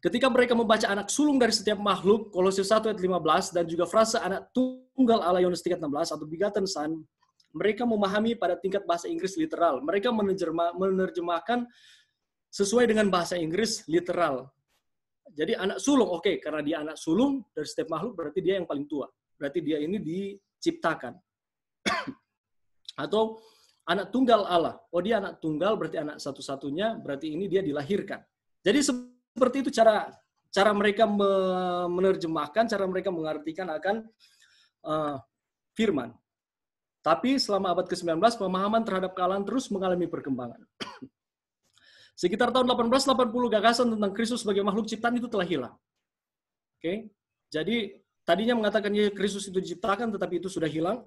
Ketika mereka membaca anak sulung dari setiap makhluk, Kolose 1 ayat 15, dan juga frase anak tunggal Allah, Yohanes 3:16, atau begotten son, mereka memahami pada tingkat bahasa Inggris literal. Mereka menerjemahkan sesuai dengan bahasa Inggris literal. Jadi anak sulung, oke, karena dia anak sulung dari setiap makhluk, berarti dia yang paling tua. Berarti dia ini diciptakan. Atau anak tunggal Allah. Oh, dia anak tunggal, berarti anak satu-satunya, berarti ini dia dilahirkan. Jadi seperti itu cara mereka menerjemahkan, cara mereka mengartikan akan firman. Tapi selama abad ke-19, pemahaman terhadap kealahan terus mengalami perkembangan. Sekitar tahun 1880, gagasan tentang Kristus sebagai makhluk ciptaan itu telah hilang. Oke, jadi tadinya mengatakan Kristus itu diciptakan, tetapi itu sudah hilang.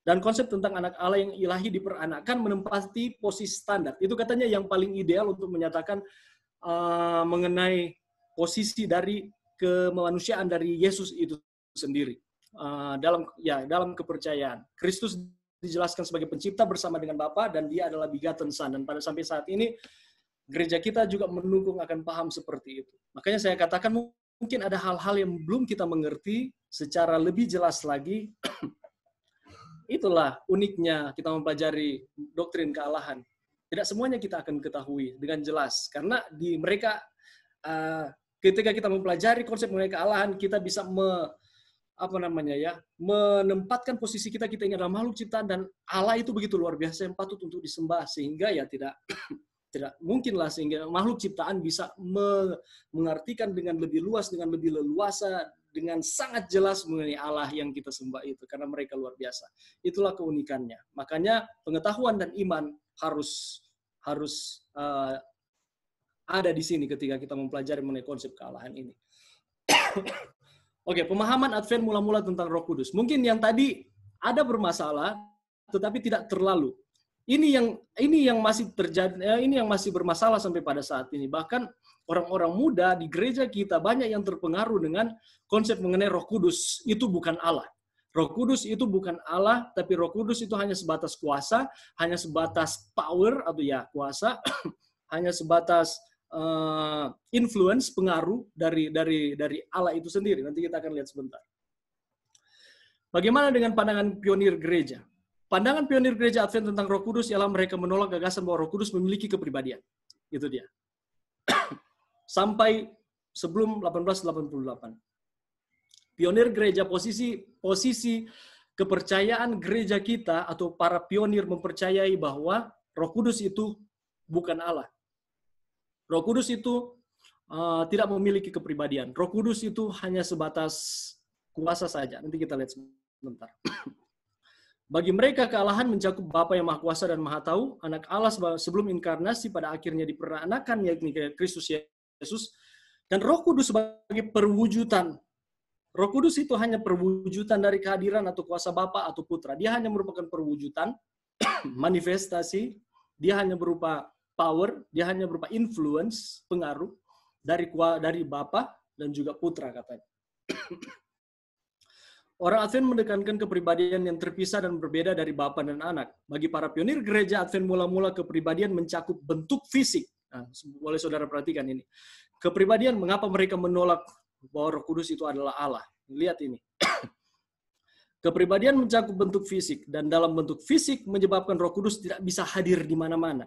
Dan konsep tentang anak Allah yang ilahi diperanakkan menempati posisi standar. Itu katanya yang paling ideal untuk menyatakan mengenai posisi dari kemanusiaan dari Yesus itu sendiri. Dalam kepercayaan. Kristus dijelaskan sebagai pencipta bersama dengan Bapa, dan dia adalah begotten son. Dan pada sampai saat ini, gereja kita juga mendukung akan paham seperti itu. Makanya saya katakan mungkin ada hal-hal yang belum kita mengerti secara lebih jelas lagi. Itulah uniknya kita mempelajari doktrin kealahan. Tidak semuanya kita akan ketahui dengan jelas. Karena di mereka, ketika kita mempelajari konsep mengenai kealahan, kita bisa menempatkan posisi kita ini adalah makhluk ciptaan, dan Allah itu begitu luar biasa yang patut untuk disembah, sehingga ya tidak mungkinlah sehingga makhluk ciptaan bisa mengartikan dengan lebih luas, dengan lebih leluasa, dengan sangat jelas mengenai Allah yang kita sembah itu, karena mereka luar biasa. Itulah keunikannya. Makanya pengetahuan dan iman harus ada di sini ketika kita mempelajari mengenai konsep kealahan ini. Oke, pemahaman Advent mula-mula tentang Roh Kudus. Mungkin yang tadi ada bermasalah, tetapi tidak terlalu. Ini yang masih terjadi, ini yang masih bermasalah sampai pada saat ini. Bahkan orang-orang muda di gereja kita banyak yang terpengaruh dengan konsep mengenai Roh Kudus. Itu bukan Allah. Roh Kudus itu bukan Allah, tapi Roh Kudus itu hanya sebatas kuasa, hanya sebatas power atau kuasa, hanya sebatas influence, pengaruh dari Allah itu sendiri. Nanti kita akan lihat sebentar. Bagaimana dengan pandangan pionir gereja? Pandangan pionir gereja Advent tentang Roh Kudus ialah mereka menolak gagasan bahwa Roh Kudus memiliki kepribadian. Itu dia. Sampai sebelum 1888. Pionir gereja, posisi kepercayaan gereja kita atau para pionir mempercayai bahwa Roh Kudus itu bukan Allah. Roh Kudus itu tidak memiliki kepribadian. Roh Kudus itu hanya sebatas kuasa saja. Nanti kita lihat sebentar. Bagi mereka kealahan mencakup Bapa yang Maha Kuasa dan Maha Tahu, Anak Allah sebelum inkarnasi pada akhirnya diperanakan yakni Kristus Yesus, dan Roh Kudus sebagai perwujudan. Roh Kudus itu hanya perwujudan dari kehadiran atau kuasa Bapa atau Putra. Dia hanya merupakan perwujudan, manifestasi, dia hanya berupa power, dia hanya berupa influence, pengaruh dari Bapa dan juga Putra katanya. Orang Advent menekankan kepribadian yang terpisah dan berbeda dari Bapa dan Anak. Bagi para pionir gereja Advent mula-mula kepribadian mencakup bentuk fisik. Nah, boleh saudara perhatikan ini. Kepribadian, mengapa mereka menolak bahwa Roh Kudus itu adalah Allah? Lihat ini. Kepribadian mencakup bentuk fisik, dan dalam bentuk fisik menyebabkan Roh Kudus tidak bisa hadir di mana-mana.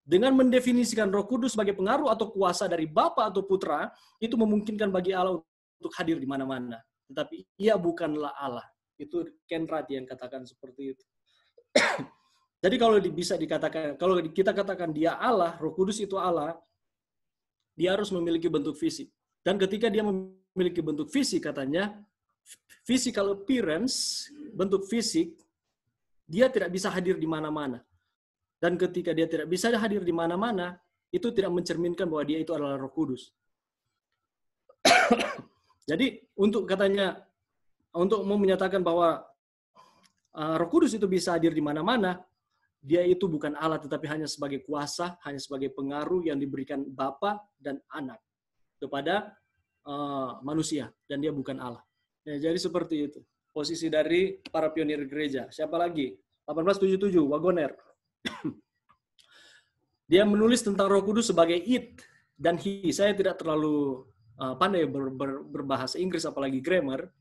Dengan mendefinisikan Roh Kudus sebagai pengaruh atau kuasa dari Bapa atau Putra, itu memungkinkan bagi Allah untuk hadir di mana-mana. Tetapi ia bukanlah Allah. Itu Ken Wright yang katakan seperti itu. Jadi kalau bisa dikatakan, kalau kita katakan dia Allah, Roh Kudus itu Allah, dia harus memiliki bentuk fisik. Dan ketika dia memiliki bentuk fisik, katanya, physical appearance, bentuk fisik, dia tidak bisa hadir di mana-mana. Dan ketika dia tidak bisa hadir di mana-mana, itu tidak mencerminkan bahwa dia itu adalah Roh Kudus. Jadi untuk mau menyatakan bahwa Roh Kudus itu bisa hadir di mana-mana, dia itu bukan Allah tetapi hanya sebagai kuasa, hanya sebagai pengaruh yang diberikan Bapa dan Anak kepada manusia, dan dia bukan Allah. Ya, jadi seperti itu posisi dari para pionir gereja. Siapa lagi? 1877 Wagoner. Dia menulis tentang Roh Kudus sebagai it dan he. Saya tidak terlalu pandai berbahasa Inggris apalagi grammar.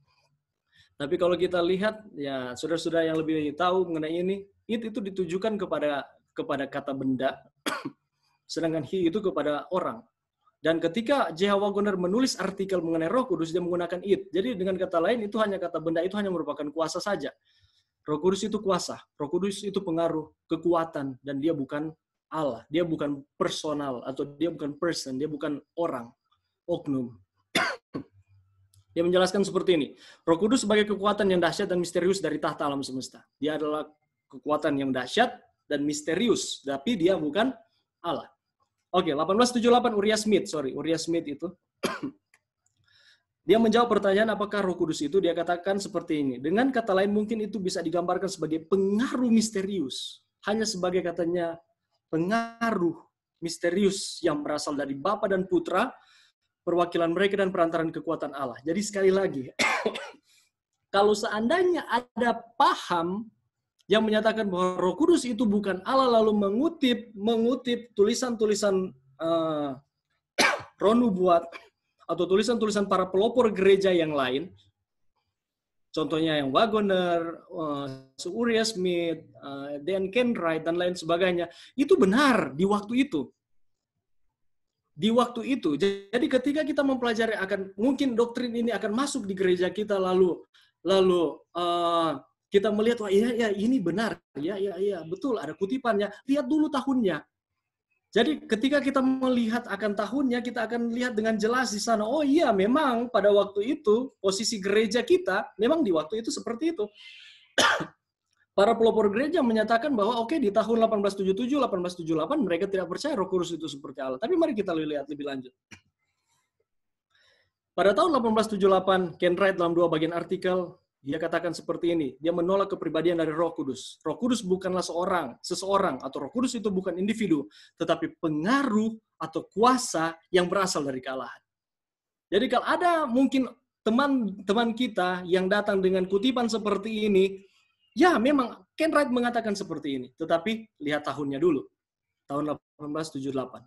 Tapi kalau kita lihat, ya saudara-saudara yang lebih tahu mengenai ini, it itu ditujukan kepada kata benda, sedangkan he itu kepada orang. Dan ketika J.H. Wagoner menulis artikel mengenai Roh Kudus, dia menggunakan it. Jadi dengan kata lain, itu hanya kata benda, itu hanya merupakan kuasa saja. Roh Kudus itu kuasa, Roh Kudus itu pengaruh, kekuatan, dan dia bukan Allah. Dia bukan personal, atau dia bukan person, dia bukan orang. Oknum. Dia menjelaskan seperti ini. Roh Kudus sebagai kekuatan yang dahsyat dan misterius dari tahta alam semesta. Dia adalah kekuatan yang dahsyat dan misterius, tapi dia bukan Allah. Oke, 1878 Uriah Smith itu. Dia menjawab pertanyaan apakah Roh Kudus itu, dia katakan seperti ini. Dengan kata lain mungkin itu bisa digambarkan sebagai pengaruh misterius. Hanya sebagai katanya pengaruh misterius yang berasal dari Bapa dan Putra, perwakilan mereka dan perantaran kekuatan Allah. Jadi sekali lagi, kalau seandainya ada paham yang menyatakan bahwa Roh Kudus itu bukan Allah, lalu mengutip tulisan-tulisan Roh Nubuat atau tulisan-tulisan para pelopor gereja yang lain, contohnya yang Wagoner, Uriah Smith, Dan Ken Wright, dan lain sebagainya, itu benar di waktu itu. Di waktu itu. Jadi ketika kita mempelajari mungkin doktrin ini akan masuk di gereja kita, lalu kita melihat, wah iya ini benar, iya betul ada kutipannya. Lihat dulu tahunnya. Jadi ketika kita melihat akan tahunnya, kita akan lihat dengan jelas di sana. Oh iya, memang pada waktu itu posisi gereja kita memang di waktu itu seperti itu. Para pelopor gereja menyatakan bahwa oke, di tahun 1877, 1878 mereka tidak percaya Roh Kudus itu seperti Allah. Tapi mari kita lihat lebih lanjut. Pada tahun 1878, Ken Wright dalam 2 bagian artikel, dia katakan seperti ini. Dia menolak kepribadian dari Roh Kudus. Roh Kudus bukanlah seseorang, atau Roh Kudus itu bukan individu, tetapi pengaruh atau kuasa yang berasal dari kealahan. Jadi kalau ada mungkin teman-teman kita yang datang dengan kutipan seperti ini, ya, memang Ken Wright mengatakan seperti ini. Tetapi lihat tahunnya dulu. Tahun 1878.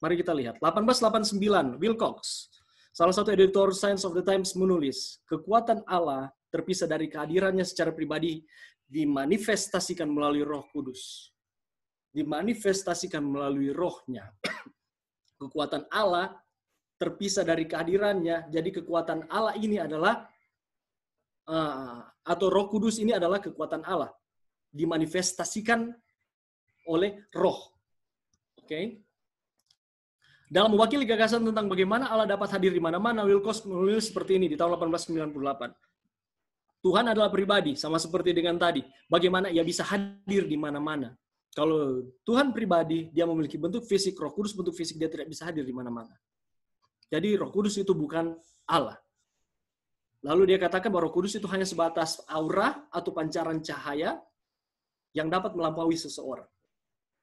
Mari kita lihat. 1889, Wilcox, salah satu editor Science of the Times menulis, kekuatan Allah terpisah dari kehadirannya secara pribadi dimanifestasikan melalui Roh Kudus. Dimanifestasikan melalui rohnya. Kekuatan Allah terpisah dari kehadirannya, jadi kekuatan Allah ini adalah, atau Roh Kudus ini adalah kekuatan Allah. Dimanifestasikan oleh roh. Oke. Dalam mewakili gagasan tentang bagaimana Allah dapat hadir di mana-mana, Wilcox menulis seperti ini di tahun 1898. Tuhan adalah pribadi, sama seperti dengan tadi. Bagaimana ia bisa hadir di mana-mana. Kalau Tuhan pribadi, dia memiliki bentuk fisik, Roh Kudus bentuk fisik, dia tidak bisa hadir di mana-mana. Jadi Roh Kudus itu bukan Allah. Lalu dia katakan bahwa Roh Kudus itu hanya sebatas aura atau pancaran cahaya yang dapat melampaui seseorang.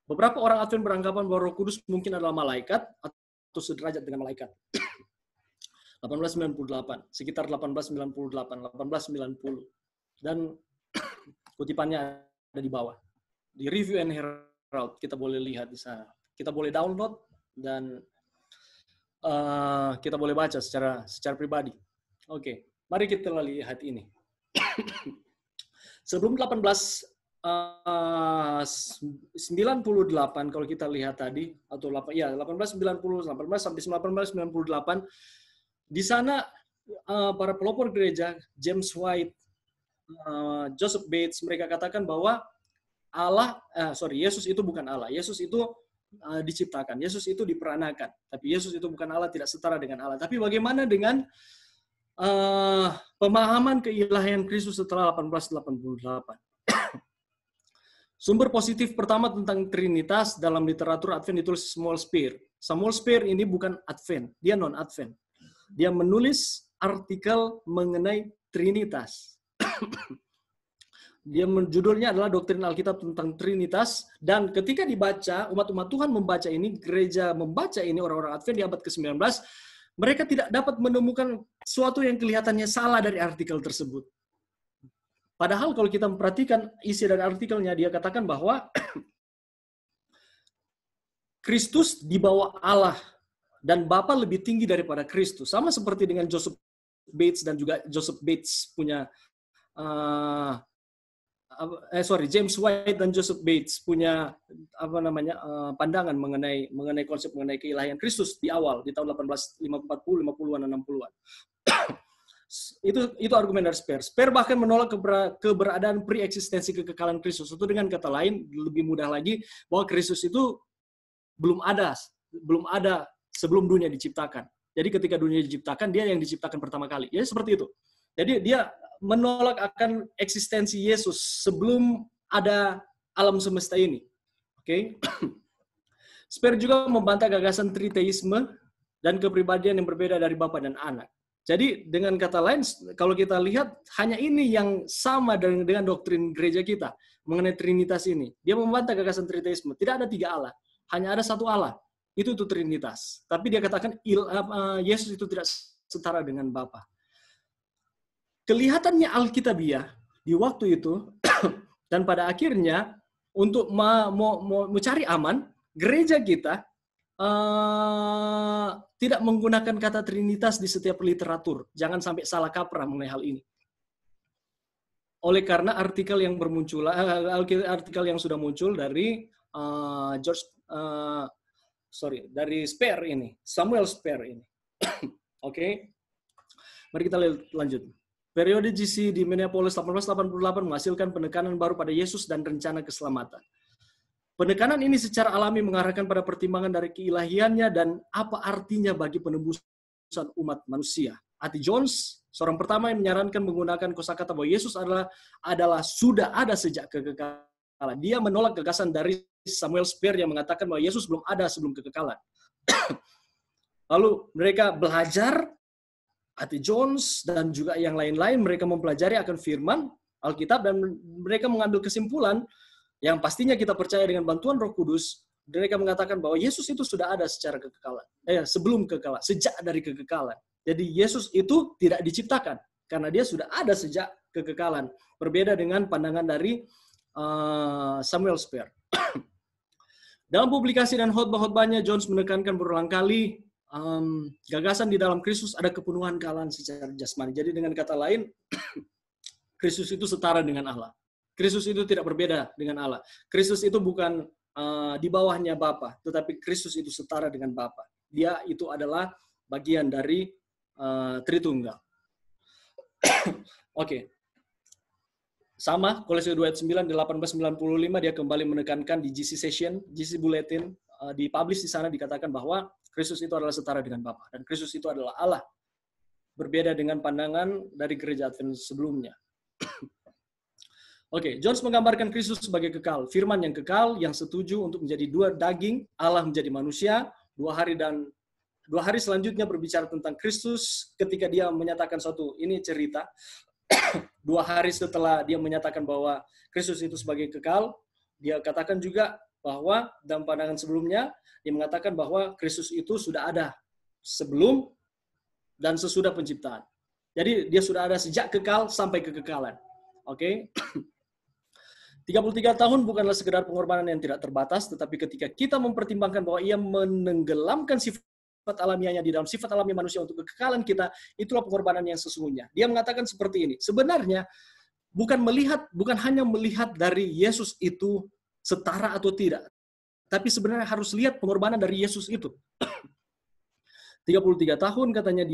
Beberapa orang Advent beranggapan bahwa Roh Kudus mungkin adalah malaikat atau sederajat dengan malaikat. 1898, sekitar 1898, 1890. Dan kutipannya ada di bawah. Di Review and Herald, kita boleh lihat di sana. Kita boleh download dan kita boleh baca secara pribadi. Oke, mari kita lihat ini. Sebelum 1898 kalau kita lihat tadi, atau 1890 sampai 1898, di sana para pelopor gereja James White, Joseph Bates, mereka katakan bahwa Yesus itu bukan Allah. Yesus itu diciptakan, Yesus itu diperanakan, tapi Yesus itu bukan Allah, tidak setara dengan Allah. Tapi bagaimana dengan pemahaman keilahian Kristus setelah 1888? Sumber positif pertama tentang Trinitas dalam literatur Advent ditulis Samuel Spear. Samuel Spear ini bukan Advent, dia non-Advent. Dia menulis artikel mengenai Trinitas. Judulnya adalah Doktrin Alkitab tentang Trinitas, dan ketika dibaca, umat-umat Tuhan membaca ini, gereja membaca ini, orang-orang Advent di abad ke-19, mereka tidak dapat menemukan sesuatu yang kelihatannya salah dari artikel tersebut. Padahal kalau kita memperhatikan isi dari artikelnya, dia katakan bahwa Kristus di bawah Allah dan Bapa lebih tinggi daripada Kristus. Sama seperti dengan Joseph Bates dan juga Joseph Bates punya James White dan Joseph Bates punya pandangan mengenai konsep mengenai keilahian Kristus di awal di tahun 1840, 50-an, 60-an. Itu argumen dari Spear. Spear bahkan menolak keberadaan pre-eksistensi kekekalan Kristus. Itu dengan kata lain, lebih mudah lagi, bahwa Kristus itu belum ada sebelum dunia diciptakan. Jadi ketika dunia diciptakan, dia yang diciptakan pertama kali. Ya seperti itu. Jadi dia menolak akan eksistensi Yesus sebelum ada alam semesta ini. Oke. Spear juga membantah gagasan triteisme dan kepribadian yang berbeda dari Bapa dan Anak. Jadi dengan kata lain, kalau kita lihat, hanya ini yang sama dengan doktrin gereja kita mengenai Trinitas ini. Dia membantah gagasan triteisme. Tidak ada tiga Allah, hanya ada satu Allah. Itu Trinitas. Tapi dia katakan Yesus itu tidak setara dengan Bapa. Kelihatannya Alkitabiah di waktu itu, dan pada akhirnya untuk mencari aman, gereja kita tidak menggunakan kata Trinitas di setiap literatur. Jangan sampai salah kaprah mengenai hal ini. Oleh karena artikel yang sudah muncul dari dari Spear ini, Samuel Spear ini. Oke. Mari kita lanjut. Periode GC di Minneapolis 1888 menghasilkan penekanan baru pada Yesus dan rencana keselamatan. Penekanan ini secara alami mengarahkan pada pertimbangan dari keilahiannya dan apa artinya bagi penebusan umat manusia. A.T. Jones, seorang pertama yang menyarankan menggunakan kosakata bahwa Yesus adalah sudah ada sejak kekekalan. Dia menolak gagasan dari Samuel Spear yang mengatakan bahwa Yesus belum ada sebelum kekekalan. Lalu mereka belajar, A.T. Jones dan juga yang lain-lain, mereka mempelajari akan firman Alkitab dan mereka mengambil kesimpulan yang pastinya kita percaya dengan bantuan Roh Kudus. Mereka mengatakan bahwa Yesus itu sudah ada secara kekekalan, sebelum kekekalan, sejak dari kekekalan. Jadi Yesus itu tidak diciptakan karena dia sudah ada sejak kekekalan. Berbeda dengan pandangan dari Samuel Spear. Dalam publikasi dan khotbah-khotbahnya, Jones menekankan berulang kali gagasan di dalam Kristus ada kepenuhan kealahan secara jasmani. Jadi dengan kata lain, Kristus itu setara dengan Allah. Kristus itu tidak berbeda dengan Allah. Kristus itu bukan di bawahnya Bapa, tetapi Kristus itu setara dengan Bapa. Dia itu adalah bagian dari Tritunggal. Oke. Sama, Kolose 2 ayat 9 di 1895 dia kembali menekankan di GC Session, GC Bulletin, dipublish di sana dikatakan bahwa Kristus itu adalah setara dengan Bapa dan Kristus itu adalah Allah. Berbeda dengan pandangan dari gereja Advent sebelumnya. Oke, Jones menggambarkan Kristus sebagai kekal, firman yang kekal, yang setuju untuk menjadi dua daging, Allah menjadi manusia, 2 hari selanjutnya berbicara tentang Kristus ketika dia menyatakan suatu, ini cerita, 2 hari setelah dia menyatakan bahwa Kristus itu sebagai kekal, dia katakan juga bahwa dalam pandangan sebelumnya, dia mengatakan bahwa Kristus itu sudah ada sebelum dan sesudah penciptaan. Jadi dia sudah ada sejak kekal sampai kekekalan. Oke? 33 tahun bukanlah sekedar pengorbanan yang tidak terbatas, tetapi ketika kita mempertimbangkan bahwa ia menenggelamkan sifat alamiahnya di dalam sifat alamiah manusia untuk kekekalan kita, itulah pengorbanan yang sesungguhnya. Dia mengatakan seperti ini. Sebenarnya bukan hanya melihat dari Yesus itu setara atau tidak, tapi sebenarnya harus lihat pengorbanan dari Yesus itu. 33 tahun katanya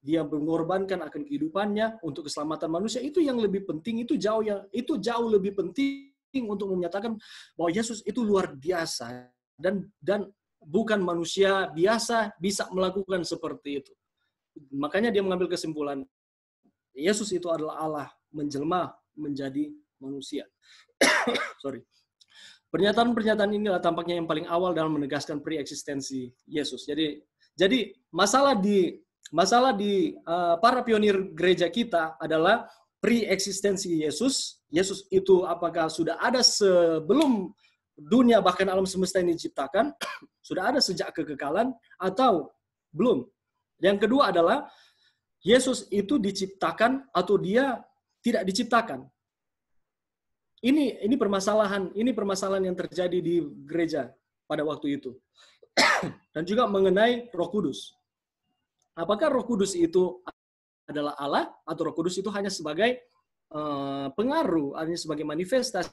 dia mengorbankan akan kehidupannya untuk keselamatan manusia. Itu yang lebih penting, itu jauh lebih penting untuk menyatakan bahwa Yesus itu luar biasa dan bukan manusia biasa bisa melakukan seperti itu. Makanya dia mengambil kesimpulan, Yesus itu adalah Allah menjelma menjadi manusia. Pernyataan-pernyataan inilah tampaknya yang paling awal dalam menegaskan pre-eksistensi Yesus. Jadi masalah di para pionir gereja kita adalah pre-eksistensi Yesus. Yesus itu apakah sudah ada sebelum dunia bahkan alam semesta ini diciptakan, sudah ada sejak kekekalan atau belum. Yang kedua adalah Yesus itu diciptakan atau dia tidak diciptakan. Ini permasalahan yang terjadi di gereja pada waktu itu. Dan juga mengenai Roh Kudus. Apakah Roh Kudus itu adalah Allah atau Roh Kudus itu hanya sebagai pengaruh, hanya sebagai manifestasi,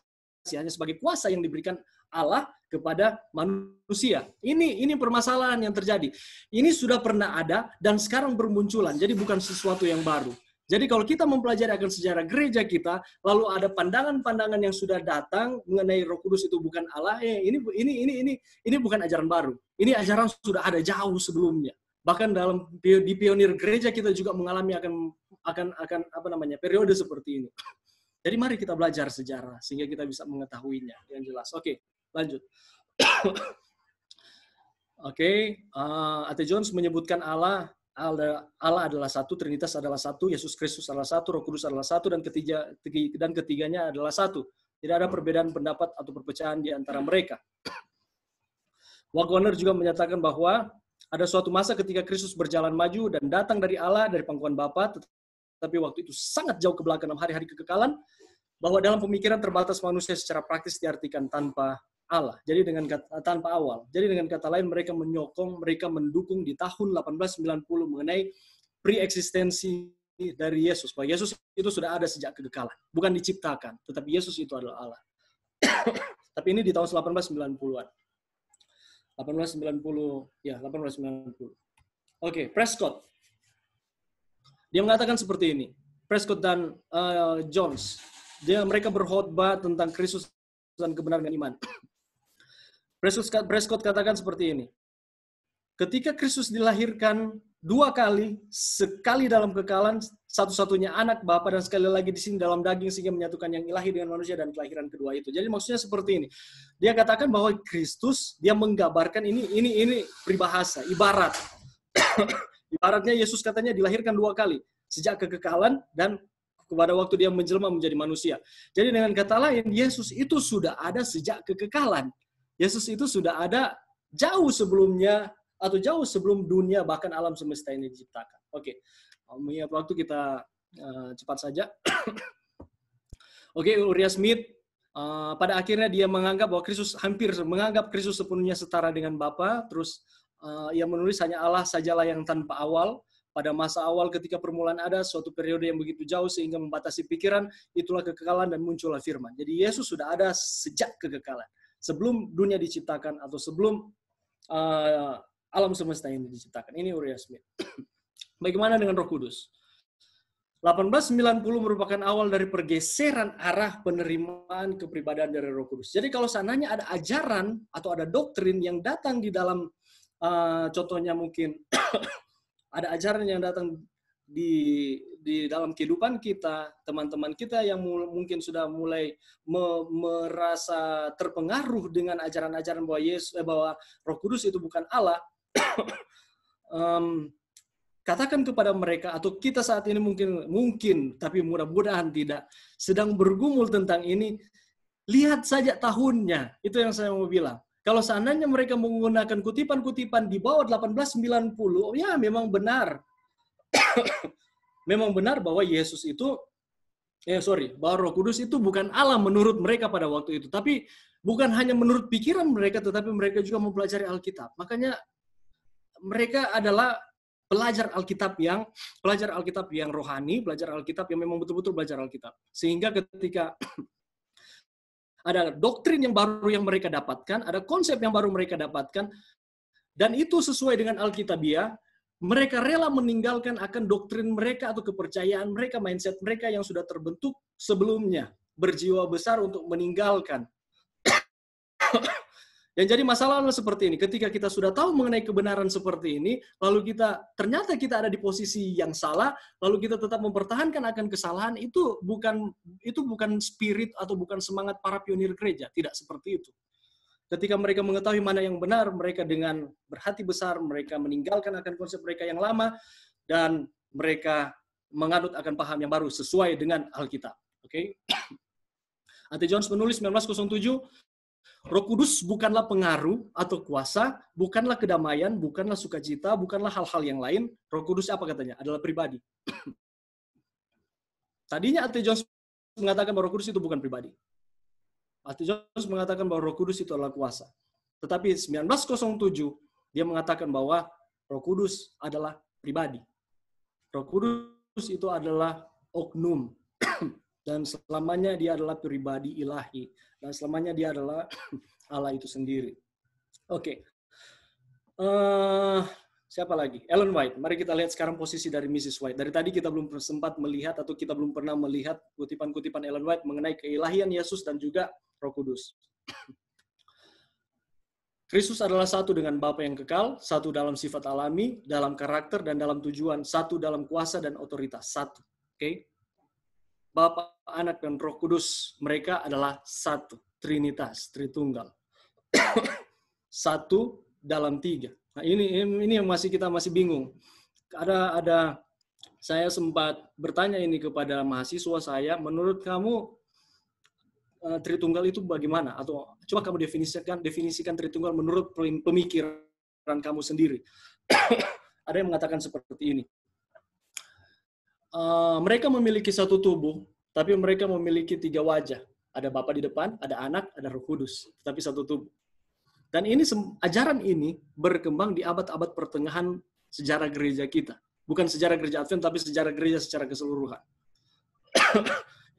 hanya sebagai kuasa yang diberikan Allah kepada manusia. Ini permasalahan yang terjadi. Ini sudah pernah ada dan sekarang bermunculan. Jadi bukan sesuatu yang baru. Jadi kalau kita mempelajari akan sejarah gereja kita, lalu ada pandangan-pandangan yang sudah datang mengenai Roh Kudus itu bukan Allah. Ini bukan ajaran baru. Ini ajaran sudah ada jauh sebelumnya. Bahkan di pionir gereja kita juga mengalami akan periode seperti ini. Jadi mari kita belajar sejarah sehingga kita bisa mengetahuinya yang jelas. Oke, lanjut. Oke, A.T. Jones menyebutkan Allah adalah satu, Trinitas adalah satu, Yesus Kristus adalah satu, Roh Kudus adalah satu, dan ketiganya adalah satu. Tidak ada perbedaan pendapat atau perpecahan di antara mereka. Waggoner juga menyatakan bahwa ada suatu masa ketika Kristus berjalan maju dan datang dari Allah, dari pangkuan Bapa, tapi waktu itu sangat jauh ke belakang dalam hari-hari kekekalan, bahwa dalam pemikiran terbatas manusia secara praktis diartikan tanpa Allah. Jadi tanpa awal. Jadi dengan kata lain mereka mendukung di tahun 1890 mengenai pre-eksistensi dari Yesus. Bahwa Yesus itu sudah ada sejak kekekalan. Bukan diciptakan, tetapi Yesus itu adalah Allah. Tapi ini di tahun 1890-an. 1890. Oke, Prescott. Dia mengatakan seperti ini. Prescott dan Jones. Mereka berkhotbah tentang Kristus dan kebenaran iman. Prescott katakan seperti ini. Ketika Kristus dilahirkan 2 kali, sekali dalam kekekalan, satu-satunya anak Bapa, dan sekali lagi di sini dalam daging sehingga menyatukan yang ilahi dengan manusia dan kelahiran kedua itu. Jadi maksudnya seperti ini. Dia katakan bahwa Kristus, dia menggambarkan ini peribahasa, ibarat. Ibaratnya Yesus katanya dilahirkan 2 kali, sejak kekekalan dan pada waktu dia menjelma menjadi manusia. Jadi dengan kata lain, Yesus itu sudah ada sejak kekekalan. Yesus itu sudah ada jauh sebelumnya, atau jauh sebelum dunia bahkan alam semesta ini diciptakan. Oke, mengingat waktu kita cepat saja. Oke, Uriah Smith pada akhirnya dia menganggap bahwa Kristus sepenuhnya setara dengan Bapa. Terus ia menulis hanya Allah sajalah yang tanpa awal. Pada masa awal ketika permulaan ada suatu periode yang begitu jauh sehingga membatasi pikiran, itulah kekekalan dan muncullah firman. Jadi Yesus sudah ada sejak kekekalan. Sebelum dunia diciptakan atau sebelum alam semesta ini diciptakan. Ini Uriah Smith. Bagaimana dengan Roh Kudus? 1890 merupakan awal dari pergeseran arah penerimaan kepribadian dari Roh Kudus. Jadi kalau seandainya ada ajaran atau ada doktrin yang datang di dalam, contohnya mungkin ada ajaran yang datang di dalam kehidupan kita, teman-teman kita yang mungkin sudah mulai merasa terpengaruh dengan ajaran-ajaran bahwa Roh Kudus itu bukan Allah. Katakan kepada mereka, atau kita saat ini mungkin, tapi mudah-mudahan tidak, sedang bergumul tentang ini, lihat saja tahunnya. Itu yang saya mau bilang. Kalau seandainya mereka menggunakan kutipan-kutipan di bawah 1890, ya memang benar. Memang benar bahwa bahwa Roh Kudus itu bukan Allah menurut mereka pada waktu itu. Tapi bukan hanya menurut pikiran mereka, tetapi mereka juga mempelajari Alkitab. Makanya mereka adalah pelajar Alkitab yang rohani, pelajar Alkitab yang memang betul-betul belajar Alkitab. Sehingga ketika ada doktrin yang baru yang mereka dapatkan, ada konsep yang baru mereka dapatkan, dan itu sesuai dengan Alkitabiah, mereka rela meninggalkan akan doktrin mereka atau kepercayaan mereka, mindset mereka yang sudah terbentuk sebelumnya, berjiwa besar untuk meninggalkan. Yang jadi masalahnya seperti ini, ketika kita sudah tahu mengenai kebenaran seperti ini, lalu ternyata kita ada di posisi yang salah, lalu kita tetap mempertahankan akan kesalahan, itu bukan spirit atau bukan semangat para pionir gereja, tidak seperti itu. Ketika mereka mengetahui mana yang benar, mereka dengan berhati besar, mereka meninggalkan akan konsep mereka yang lama, dan mereka menganut akan paham yang baru sesuai dengan Alkitab. Oke? A.T. Jones menulis 1907, Roh Kudus bukanlah pengaruh atau kuasa, bukanlah kedamaian, bukanlah sukacita, bukanlah hal-hal yang lain. Roh Kudus apa katanya? Adalah pribadi. Tadinya A.T. Jones mengatakan bahwa Roh Kudus itu bukan pribadi. A.T. Jones mengatakan bahwa Roh Kudus itu adalah kuasa. Tetapi 1907 dia mengatakan bahwa Roh Kudus adalah pribadi. Roh Kudus itu adalah oknum. Dan selamanya dia adalah pribadi ilahi. Dan selamanya dia adalah Allah itu sendiri. Oke. Siapa lagi? Ellen White. Mari kita lihat sekarang posisi dari Mrs. White. Dari tadi kita belum sempat melihat atau kita belum pernah melihat kutipan-kutipan Ellen White mengenai keilahian Yesus dan juga Roh Kudus. Kristus adalah satu dengan Bapa yang kekal, satu dalam sifat alami, dalam karakter dan dalam tujuan, satu dalam kuasa dan otoritas. Satu. Oke? Bapa, Anak, dan Roh Kudus, mereka adalah satu. Trinitas, Tritunggal. Satu dalam tiga. Nah, ini yang kita masih bingung. Saya sempat bertanya ini kepada mahasiswa saya, menurut kamu Tritunggal itu bagaimana? Atau coba kamu definisikan Tritunggal menurut pemikiran kamu sendiri. Ada yang mengatakan seperti ini. Mereka memiliki satu tubuh, tapi mereka memiliki tiga wajah. Ada Bapa di depan, ada Anak, ada Roh Kudus, tapi satu tubuh. Dan ajaran ini berkembang di abad-abad pertengahan sejarah gereja kita. Bukan sejarah gereja Advent, tapi sejarah gereja secara keseluruhan.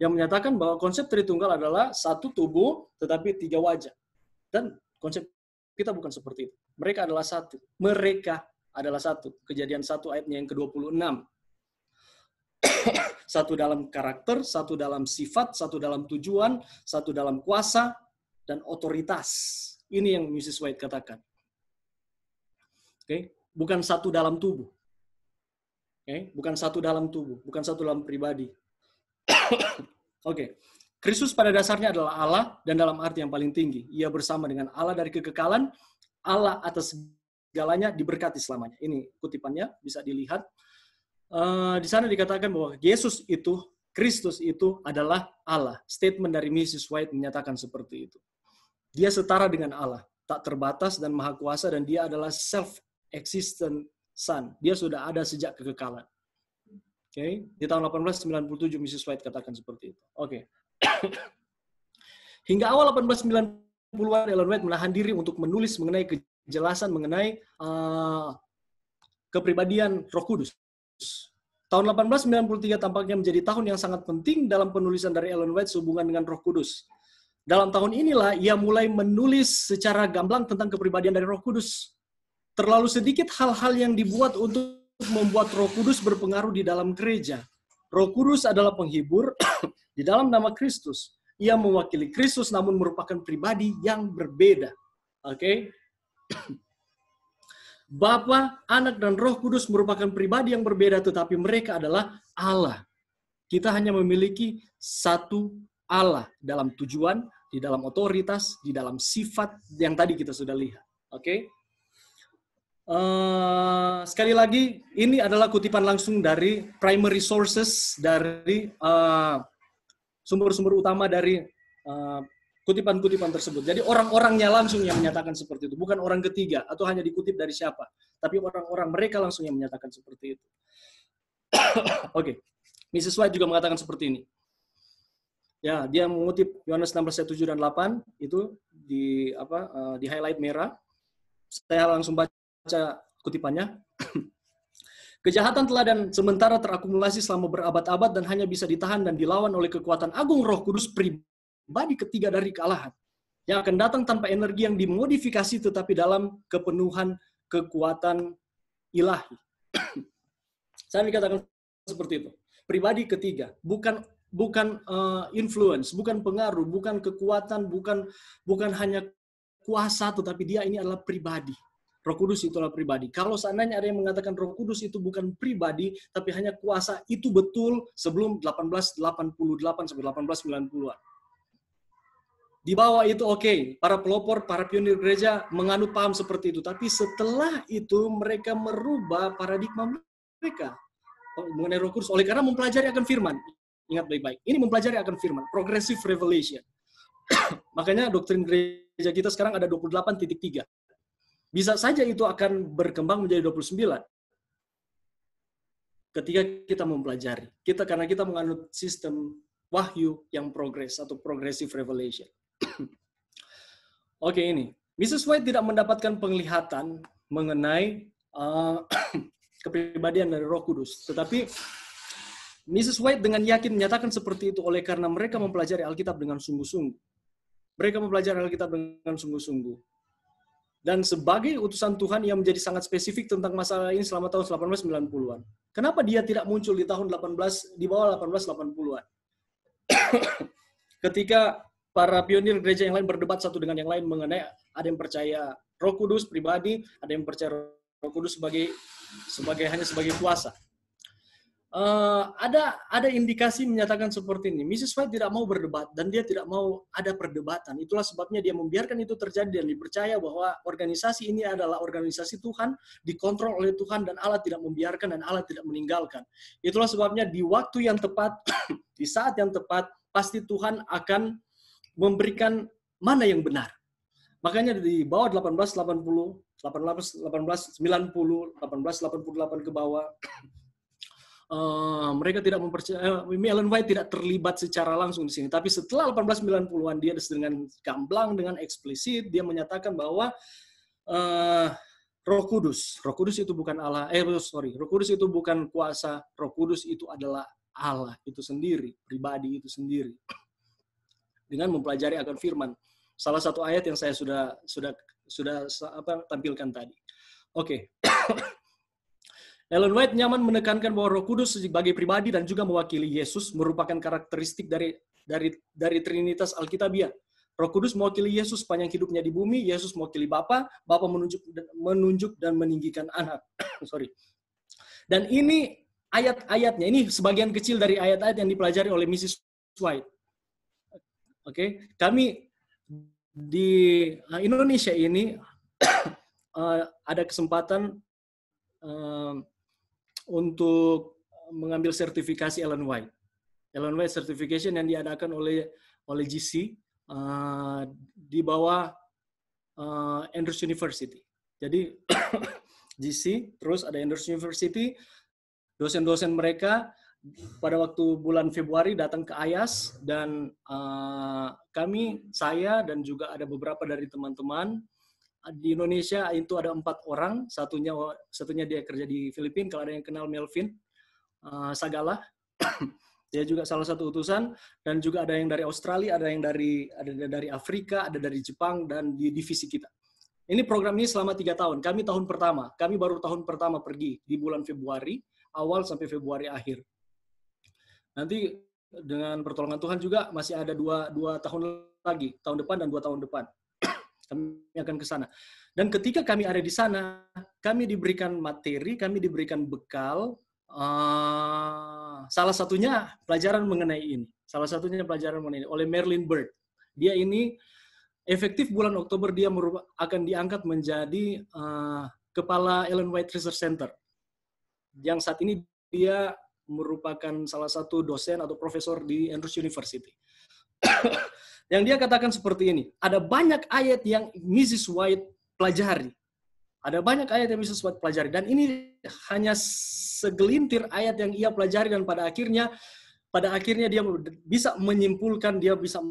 Yang menyatakan bahwa konsep Tritunggal adalah satu tubuh, tetapi tiga wajah. Dan konsep kita bukan seperti itu. Mereka adalah satu. Mereka adalah satu. Kejadian 1 ayatnya yang ke-26. Satu dalam karakter, satu dalam sifat, satu dalam tujuan, satu dalam kuasa, dan otoritas. Ini yang Mrs. White katakan. Oke, bukan satu dalam tubuh. Oke, bukan satu dalam tubuh, bukan satu dalam pribadi. Oke, Kristus pada dasarnya adalah Allah dan dalam arti yang paling tinggi. Ia bersama dengan Allah dari kekekalan, Allah atas segalanya, diberkati selamanya. Ini kutipannya, bisa dilihat. Di sana dikatakan bahwa Kristus itu adalah Allah. Statement dari Mrs. White menyatakan seperti itu. Dia setara dengan Allah, tak terbatas dan maha kuasa, dan dia adalah self-existent Son. Dia sudah ada sejak kekekalan. Oke, di tahun 1897 Mrs. White katakan seperti itu. Oke. Hingga awal 1890-an Ellen White menahan diri untuk menulis mengenai kejelasan mengenai kepribadian Roh Kudus. Tahun 1893 tampaknya menjadi tahun yang sangat penting dalam penulisan dari Ellen White sehubungan dengan Roh Kudus. Dalam tahun inilah ia mulai menulis secara gamblang tentang kepribadian dari Roh Kudus. Terlalu sedikit hal-hal yang dibuat untuk membuat Roh Kudus berpengaruh di dalam gereja. Roh Kudus adalah penghibur di dalam nama Kristus. Ia mewakili Kristus namun merupakan pribadi yang berbeda. Oke? Bapa, Anak, dan Roh Kudus merupakan pribadi yang berbeda, tetapi mereka adalah Allah. Kita hanya memiliki satu Allah dalam tujuan, di dalam otoritas, di dalam sifat yang tadi kita sudah lihat. Oke? Sekali lagi, ini adalah kutipan langsung dari primary sources, dari sumber-sumber utama dari kutipan-kutipan tersebut. Jadi orang-orangnya langsung yang menyatakan seperti itu, bukan orang ketiga atau hanya dikutip dari siapa, tapi orang-orang mereka langsung yang menyatakan seperti itu. Oke. Mrs. White juga mengatakan seperti ini. Ya, dia mengutip Yohanes 16 ayat 7 dan 8 itu di highlight merah. Saya langsung baca kutipannya. Kejahatan teladan sementara terakumulasi selama berabad-abad dan hanya bisa ditahan dan dilawan oleh kekuatan agung Roh Kudus pribadi ketiga dari kealahan, yang akan datang tanpa energi yang dimodifikasi tetapi dalam kepenuhan kekuatan ilahi. Saya dikatakan seperti itu. Pribadi ketiga, bukan influence, bukan pengaruh, bukan kekuatan, bukan hanya kuasa, tetapi dia ini adalah pribadi. Roh Kudus itu adalah pribadi. Kalau seandainya ada yang mengatakan Roh Kudus itu bukan pribadi, tapi hanya kuasa, itu betul sebelum 1888 sampai 1890-an. Di bawah itu oke, para pelopor, para pionir gereja menganut paham seperti itu. Tapi setelah itu mereka merubah paradigma mereka mengenai Roh Kudus oleh karena mempelajari akan firman. Ingat baik-baik, ini mempelajari akan firman, progressive revelation. Makanya doktrin gereja kita sekarang ada 28.3. Bisa saja itu akan berkembang menjadi 29. Ketika kita mempelajari. Karena kita menganut sistem wahyu yang progres atau progressive revelation. Oke, ini. Mrs. White tidak mendapatkan penglihatan mengenai kepribadian dari Roh Kudus. Tetapi Mrs. White dengan yakin menyatakan seperti itu oleh karena mereka mempelajari Alkitab dengan sungguh-sungguh. Mereka mempelajari Alkitab dengan sungguh-sungguh. Dan sebagai utusan Tuhan yang menjadi sangat spesifik tentang masalah ini selama tahun 1890-an. Kenapa dia tidak muncul di tahun di bawah 1880-an? Ketika para pionir gereja yang lain berdebat satu dengan yang lain mengenai ada yang percaya Roh Kudus pribadi, ada yang percaya Roh Kudus hanya sebagai kuasa. Ada indikasi menyatakan seperti ini. Mrs. White tidak mau berdebat dan dia tidak mau ada perdebatan. Itulah sebabnya dia membiarkan itu terjadi dan dipercaya bahwa organisasi ini adalah organisasi Tuhan, dikontrol oleh Tuhan dan Allah tidak membiarkan dan Allah tidak meninggalkan. Itulah sebabnya di waktu yang tepat, di saat yang tepat, pasti Tuhan akan memberikan mana yang benar. Makanya di bawah 1880, 1890, 1888 ke bawah, mereka tidak mempercaya, Ellen White tidak terlibat secara langsung di sini. Tapi setelah 1890-an dia dengan gamblang, dengan eksplisit, dia menyatakan bahwa Roh Kudus itu bukan Allah. Roh Kudus itu bukan kuasa. Roh Kudus itu adalah Allah itu sendiri, pribadi itu sendiri. Dengan mempelajari akan firman. Salah satu ayat yang saya sudah tampilkan tadi. Oke. Ellen White nyaman menekankan bahwa Roh Kudus sebagai pribadi dan juga mewakili Yesus merupakan karakteristik dari Trinitas Alkitabiah. Roh Kudus mewakili Yesus sepanjang hidupnya di bumi, Yesus mewakili Bapa, Bapa menunjuk dan meninggikan Anak. Dan ini ayat-ayatnya, ini sebagian kecil dari ayat-ayat yang dipelajari oleh Mrs. White. Oke, kami di Indonesia ini ada kesempatan untuk mengambil sertifikasi Ellen White. Ellen White certification yang diadakan oleh GC di bawah Andrews University. Jadi GC, terus ada Andrews University, dosen-dosen mereka pada waktu bulan Februari datang ke Ayas dan saya dan juga ada beberapa dari teman-teman di Indonesia itu ada 4 orang, satunya dia kerja di Filipina. Kalau ada yang kenal Melvin Sagala, dia juga salah satu utusan, dan juga ada yang dari Australia, ada dari Afrika, ada dari Jepang, dan di divisi kita. Ini program ini selama 3 tahun. Kami baru tahun pertama pergi di bulan Februari awal sampai Februari akhir. Nanti dengan pertolongan Tuhan juga masih ada 2 tahun lagi, tahun depan dan 2 tahun depan. Kami akan ke sana. Dan ketika kami ada di sana, kami diberikan materi, kami diberikan bekal. Salah satunya pelajaran mengenai ini. Oleh Merlin Bird. Dia ini efektif bulan Oktober dia akan diangkat menjadi kepala Ellen White Research Center. Yang saat ini dia merupakan salah satu dosen atau profesor di Andrews University. Yang dia katakan seperti ini, ada banyak ayat yang Mrs. White pelajari. Dan ini hanya segelintir ayat yang ia pelajari, dan pada akhirnya dia bisa menyimpulkan, dia bisa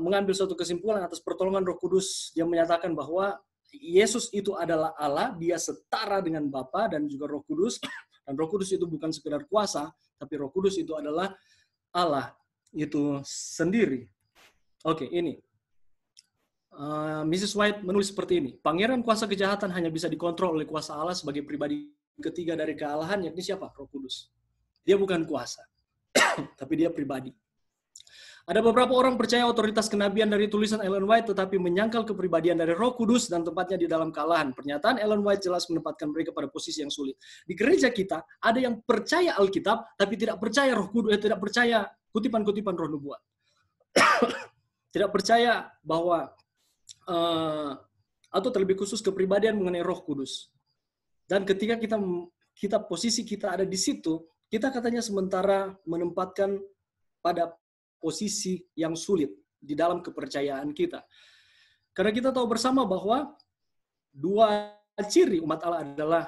mengambil suatu kesimpulan atas pertolongan Roh Kudus. Dia menyatakan bahwa Yesus itu adalah Allah, dia setara dengan Bapa dan juga Roh Kudus. Dan Roh Kudus itu bukan sekedar kuasa, tapi Roh Kudus itu adalah Allah itu sendiri. Oke, ini. Mrs. White menulis seperti ini. Pangeran kuasa kejahatan hanya bisa dikontrol oleh kuasa Allah sebagai pribadi ketiga dari kealahan, yakni siapa? Roh Kudus. Dia bukan kuasa, tapi dia pribadi. Ada beberapa orang percaya otoritas kenabian dari tulisan Ellen White, tetapi menyangkal kepribadian dari Roh Kudus dan tempatnya di dalam kealahan. Pernyataan Ellen White jelas menempatkan mereka pada posisi yang sulit. Di gereja kita, ada yang percaya Alkitab, tapi tidak percaya Roh Kudus, tidak percaya kutipan-kutipan Roh Nubuat. Tidak percaya bahwa, atau terlebih khusus kepribadian mengenai Roh Kudus. Dan ketika posisi kita ada di situ, kita katanya sementara menempatkan pada posisi yang sulit di dalam kepercayaan kita. Karena kita tahu bersama bahwa 2 ciri umat Allah adalah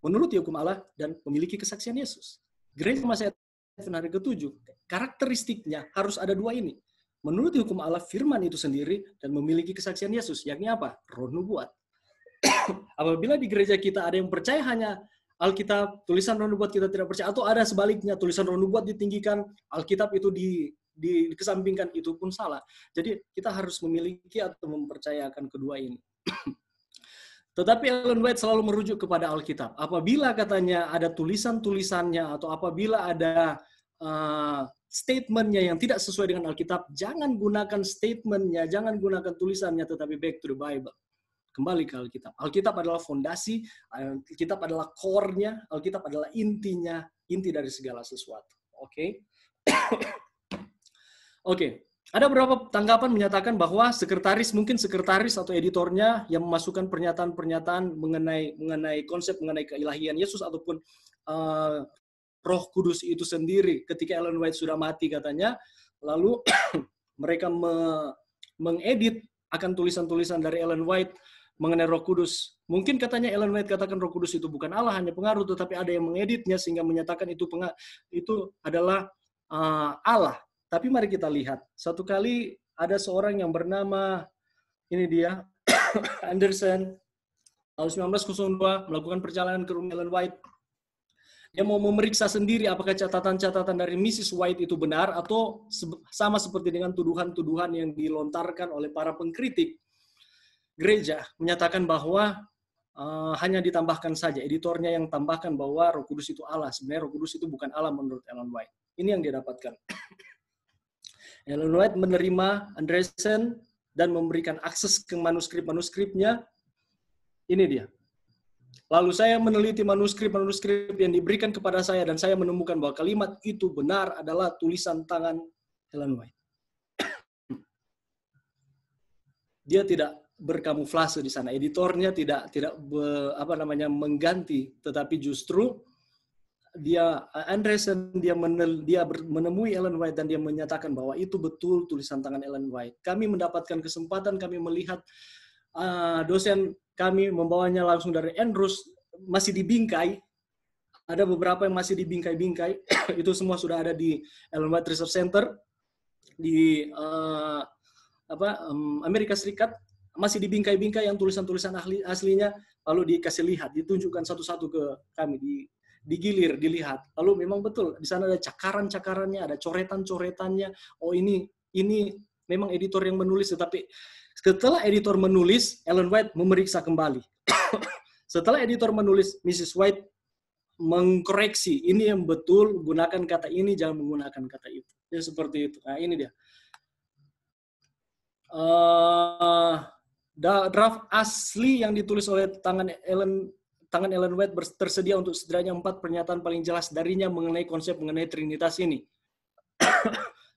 menuruti hukum Allah dan memiliki kesaksian Yesus. Gereja Masa Advent hari ke-7, karakteristiknya harus ada 2 ini. Menuruti hukum Allah, firman itu sendiri, dan memiliki kesaksian Yesus. Yakni apa? Roh Nubuat. Apabila di gereja kita ada yang percaya hanya Alkitab, tulisan Roh Nubuat kita tidak percaya, atau ada sebaliknya, tulisan Roh Nubuat ditinggikan, Alkitab itu dikesampingkan, itu pun salah. Jadi kita harus memiliki atau mempercayakan kedua ini. Tetapi Ellen White selalu merujuk kepada Alkitab. Apabila katanya ada tulisan-tulisannya, atau apabila ada statementnya yang tidak sesuai dengan Alkitab, jangan gunakan statementnya, jangan gunakan tulisannya, tetapi back to the Bible. Kembali ke Alkitab. Alkitab adalah fondasi, Alkitab adalah core-nya, Alkitab adalah inti dari segala sesuatu. Oke. Oke. Ada beberapa tanggapan menyatakan bahwa sekretaris atau editornya yang memasukkan pernyataan-pernyataan mengenai konsep mengenai keilahian Yesus ataupun Roh Kudus itu sendiri ketika Ellen White sudah mati katanya, lalu mereka mengedit akan tulisan-tulisan dari Ellen White mengenai Roh Kudus. Mungkin katanya Ellen White katakan Roh Kudus itu bukan Allah, hanya pengaruh, tetapi ada yang mengeditnya sehingga menyatakan itu adalah Allah. Tapi mari kita lihat. Satu kali ada seorang yang bernama, ini dia, Anderson, tahun 1902 melakukan perjalanan ke rumah Ellen White. Dia mau memeriksa sendiri apakah catatan-catatan dari Mrs. White itu benar atau sama seperti dengan tuduhan-tuduhan yang dilontarkan oleh para pengkritik gereja, menyatakan bahwa hanya ditambahkan saja, editornya yang tambahkan bahwa Roh Kudus itu Allah. Sebenarnya Roh Kudus itu bukan Allah menurut Ellen White. Ini yang dia dapatkan. Ellen White menerima Anderson dan memberikan akses ke manuskrip-manuskripnya. Ini dia. Lalu saya meneliti manuskrip-manuskrip yang diberikan kepada saya dan saya menemukan bahwa kalimat itu benar adalah tulisan tangan Ellen White. Dia tidak berkamuflase di sana. Editornya tidak mengganti, tetapi justru Anderson menemui Ellen White dan dia menyatakan bahwa itu betul tulisan tangan Ellen White. Kami mendapatkan kesempatan, kami melihat dosen kami membawanya langsung dari Andrews, masih di bingkai, Ada beberapa yang masih dibingkai-bingkai. Itu semua sudah ada di Ellen White Research Center di Amerika Serikat. Masih dibingkai-bingkai yang tulisan-tulisan aslinya, lalu dikasih lihat, ditunjukkan satu-satu ke kami, digilir, dilihat. Lalu memang betul di sana ada cakaran-cakarannya, ada coretan-coretannya. Oh ini memang editor yang menulis, tetapi setelah editor menulis, Ellen White memeriksa kembali. Setelah editor menulis, Mrs. White mengkoreksi, ini yang betul, gunakan kata ini, jangan menggunakan kata itu. Ya seperti itu. Nah ini dia. Draft asli yang ditulis oleh tangan Ellen White tersedia untuk setidaknya 4 pernyataan paling jelas darinya mengenai konsep mengenai Trinitas ini.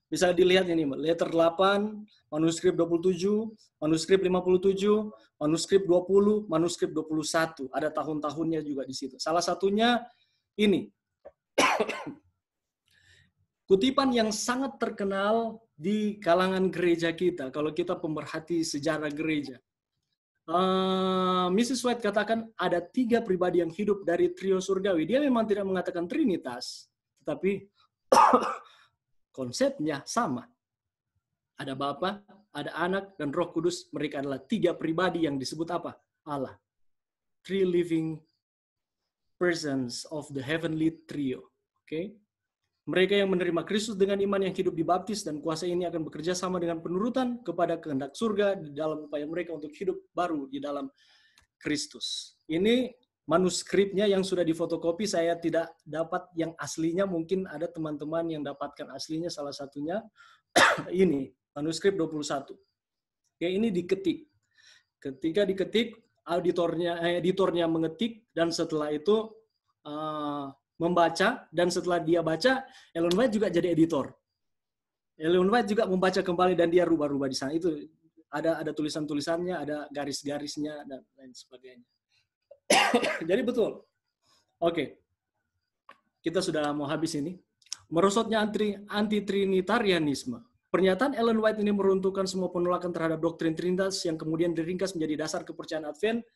Bisa dilihat ini, letter 8, manuskrip 27, manuskrip 57, manuskrip 20, manuskrip 21. Ada tahun-tahunnya juga di situ. Salah satunya ini. Kutipan yang sangat terkenal di kalangan gereja kita, kalau kita pemerhati sejarah gereja. Mrs. White katakan ada 3 pribadi yang hidup dari trio surgawi. Dia memang tidak mengatakan Trinitas, tetapi konsepnya sama. Ada Bapa, ada Anak, dan Roh Kudus. Mereka adalah 3 pribadi yang disebut apa? Allah. 3 living persons of the heavenly trio. Okay? Mereka yang menerima Kristus dengan iman yang hidup dibaptis dan kuasa ini akan bekerja sama dengan penurutan kepada kehendak surga di dalam upaya mereka untuk hidup baru di dalam Kristus. Ini manuskripnya yang sudah difotokopi, saya tidak dapat yang aslinya, mungkin ada teman-teman yang dapatkan aslinya, salah satunya ini, manuskrip 21. Ya, ini diketik. Ketika diketik, editornya mengetik, dan setelah itu membaca, dan setelah dia baca, Ellen White juga jadi editor. Ellen White juga membaca kembali dan dia rubah-rubah di sana. Itu ada tulisan-tulisannya, ada garis-garisnya dan lain sebagainya. Jadi betul. Oke. Kita sudah mau habis ini. Merosotnya anti-trinitarianisme. Pernyataan Ellen White ini meruntuhkan semua penolakan terhadap doktrin Trinitas yang kemudian diringkas menjadi dasar kepercayaan Advent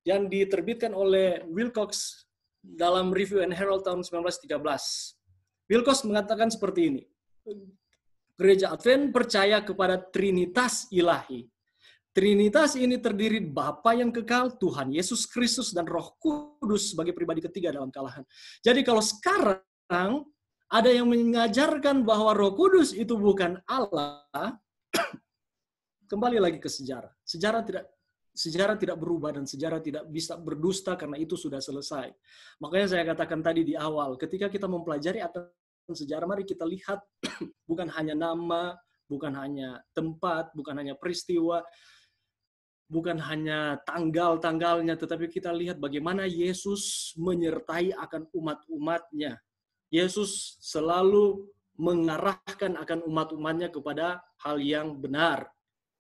yang diterbitkan oleh Wilcox dalam Review and Herald tahun 1913. Wilcox mengatakan seperti ini. Gereja Advent percaya kepada Trinitas ilahi. Trinitas ini terdiri Bapa yang kekal, Tuhan Yesus Kristus, dan Roh Kudus sebagai pribadi ketiga dalam kalahan. Jadi kalau sekarang ada yang mengajarkan bahwa Roh Kudus itu bukan Allah, kembali lagi ke sejarah. Sejarah tidak berubah dan sejarah tidak bisa berdusta karena itu sudah selesai. Makanya saya katakan tadi di awal, ketika kita mempelajari akan sejarah, mari kita lihat bukan hanya nama, bukan hanya tempat, bukan hanya peristiwa, bukan hanya tanggal-tanggalnya, tetapi kita lihat bagaimana Yesus menyertai akan umat-umatnya. Yesus selalu mengarahkan akan umat-umatnya kepada hal yang benar.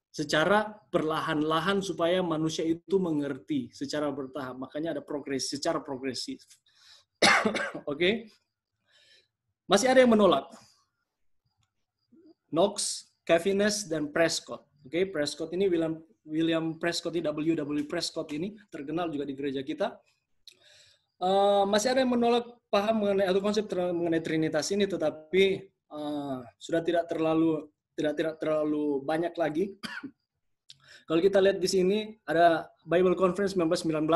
Secara perlahan-lahan supaya manusia itu mengerti secara bertahap. Makanya ada progres, secara progresif. Oke. Masih ada yang menolak. Knox, Calvinist, dan Prescott. Oke, Prescott ini William Prescott, W.W. Prescott ini terkenal juga di gereja kita. Masih ada yang menolak paham mengenai atau konsep mengenai Trinitas ini, tetapi sudah tidak terlalu banyak lagi. Kalau kita lihat di sini ada Bible Conference 1919